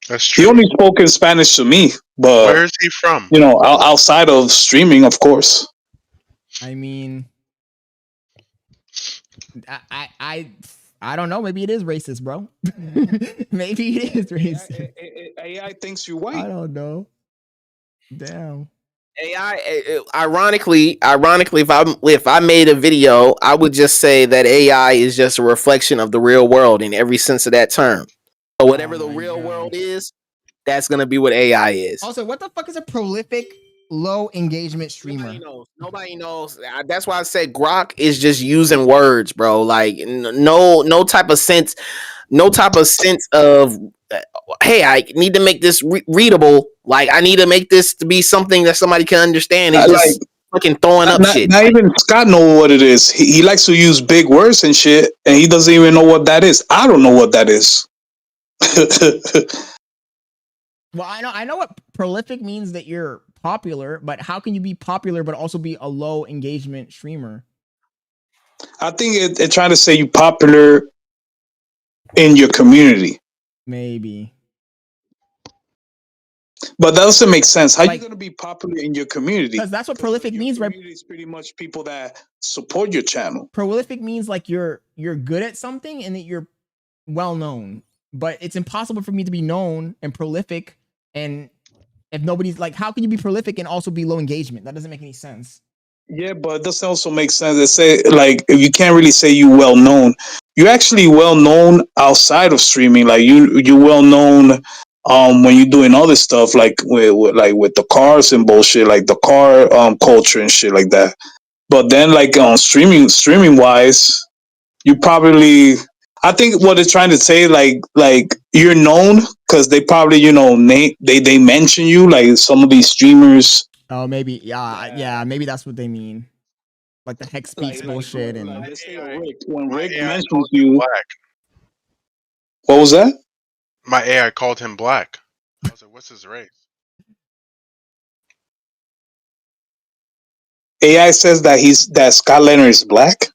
That's He true. only spoke in Spanish to me, but Where is he from? you know, outside of streaming, of course. I mean, I don't know. Maybe it is racist, bro. Maybe it is racist. AI thinks you're I white. don't know. Damn. AI, ironically, if I made a video, I would just say that AI is just a reflection of the real world in every sense of that term. So whatever the my real God. world is, that's gonna be what AI is. Also, what the fuck is a prolific low engagement streamer? Nobody knows. That's why I said Grok is just using words, bro. Like no type of sense of hey, I need to make this readable. Like I need to make this to be something that somebody can understand. He's just fucking throwing up shit. Not even Scott know what it is. He likes to use big words and shit, and he doesn't even know what that is. I don't know what that is. Well, I know what prolific means, that you're popular, but how can you be popular but also be a low engagement streamer? I think it's trying to say you popular in your community. Maybe. But that doesn't make sense. How Like- you going to be popular in your community? Because that's what prolific means, right? It's pretty much people that support your channel. Prolific means like you're good at something and that you're well known. But it's impossible for me to be known and prolific, and if nobody's like, how can you be prolific and also be low engagement? That doesn't make any sense. Yeah, but it doesn't also make sense to say, like, if you can't really say you well known. You're actually well known outside of streaming. Like you well known when you're doing other stuff, like with the cars and bullshit, like the car culture and shit like that. But then like on streaming wise, you probably, I think what they're trying to say, like you're known because they probably, you know, they mention you, like some of these streamers. Oh, maybe. Yeah, maybe that's what they mean. Like the hex speaks bullshit and Let's say when My Rick AI mentions called him you. black. What was that? My AI called him black. I was like, "What's his race?" AI says that Scott Leonard is black.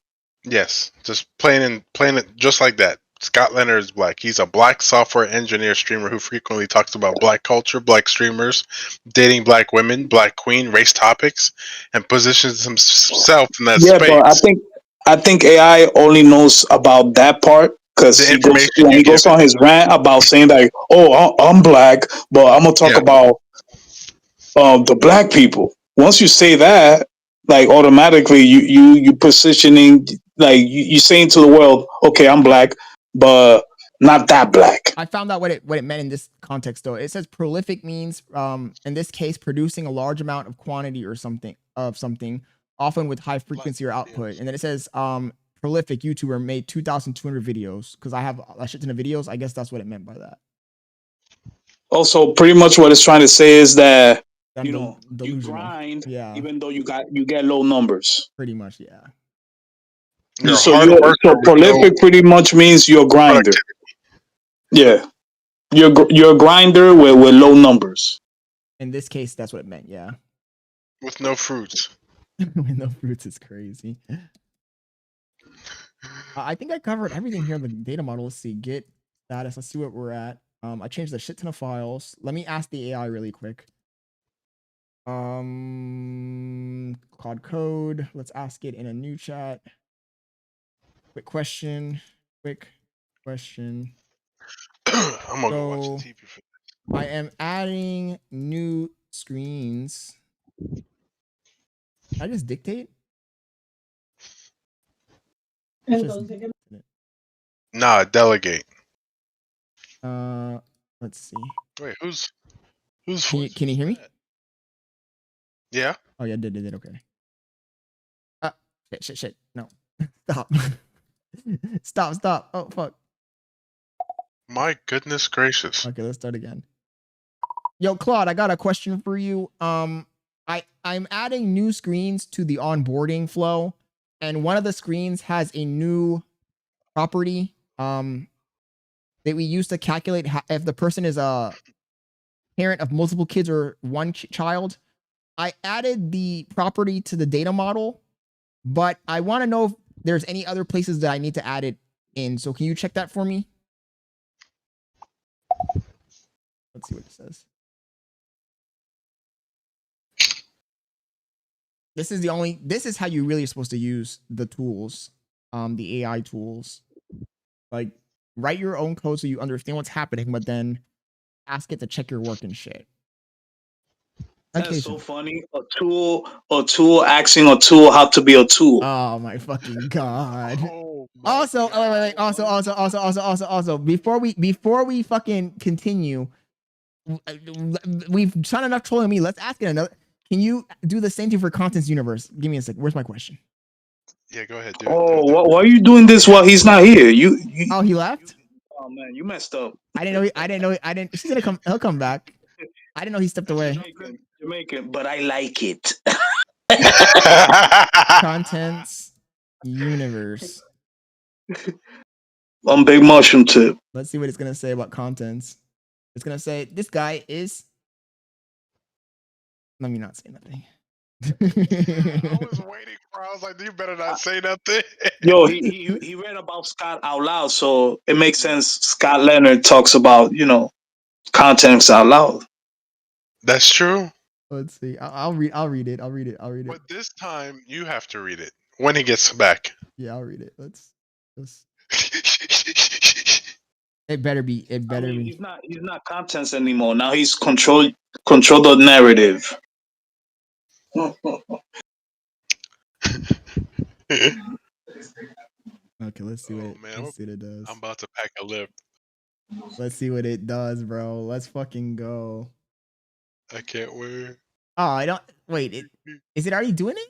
Yes, just plain it just like that. Scott Leonard is black. He's a black software engineer streamer who frequently talks about black culture, black streamers, dating black women, black queen, race topics, and positions himself in that space. But I think AI only knows about that part because The he information goes on his rant about saying like, "Oh, I'm black, but I'm gonna talk about the black people." Once you say that, like automatically you positioning, like you saying to the world, "Okay, I'm black, but not that black." I found out what it meant in this context though. It says prolific means in this case producing a large amount of quantity or something, often with high frequency or output. And then it says prolific YouTuber made 2,200 videos, because I have a shit ton of videos. I guess that's what it meant by that. Also, pretty much what it's trying to say is that you know you delusional. grind, Yeah, even though you get low numbers. pretty much. Yeah. So prolific pretty much means you're a grinder. Yeah, you're a grinder with low numbers. In this case, that's what it meant. Yeah. With no fruits. With no fruits is crazy. I think I covered everything here in the data model. Let's see, git status. Let's see what we're at. I changed a shit ton of files. Let me ask the AI really quick. Claude Code. Let's ask it in a new chat. Quick question. I'm gonna go watch the So, TV for I am adding new screens. I just dictate? Nah, delegate. Let's see. Wait, who's Can you hear me? that? Yeah. Oh yeah, did okay. Shit. No. Stop. Stop. Oh fuck. My goodness gracious. Okay, let's start again. Yo, Claude, I got a question for you. I'm adding new screens to the onboarding flow, and one of the screens has a new property that we use to calculate if the person is a parent of multiple kids or one child. I added the property to the data model, but I want to know if there's any other places that I need to add it in. So can you check that for me? Let's see what it says. This is how you really are supposed to use the tools, the AI tools. Like, write your own code so you understand what's happening, but then ask it to check your work and shit. That's so funny. A tool asking a tool how to be a tool. Oh my fucking god. Oh my Also, God. also, before we fucking continue, we've done enough trolling me. Let's ask it another. Can you do the same thing for Contents Universe? Give me a sec. Where's my question? Yeah, go ahead. Why are you doing this while he's not here? You Oh, he left? oh man, you messed up. I didn't know. He's gonna come. He'll come back. I didn't know he stepped away. Jamaican, but I like it. Contents Universe. On Big Mushroom tip. Let's see what it's gonna say about contents. It's gonna say this guy is. Let me not say nothing. I was waiting for. I was like, you better not say nothing. Yo, he read about Scott out loud, so it makes sense. Scott Leonard talks about contents out loud. That's true. Let's see. I'll read it. But this time you have to read it when he gets back. Yeah, I'll read it. Let's. It better be. He's not contents anymore. Now he's control the narrative. Okay, let's see what. Let's see what it does. I'm about to pack a lip. Let's see what it does, bro. Let's fucking go. I can't wait. Oh, I don't. Wait. Is it already doing it?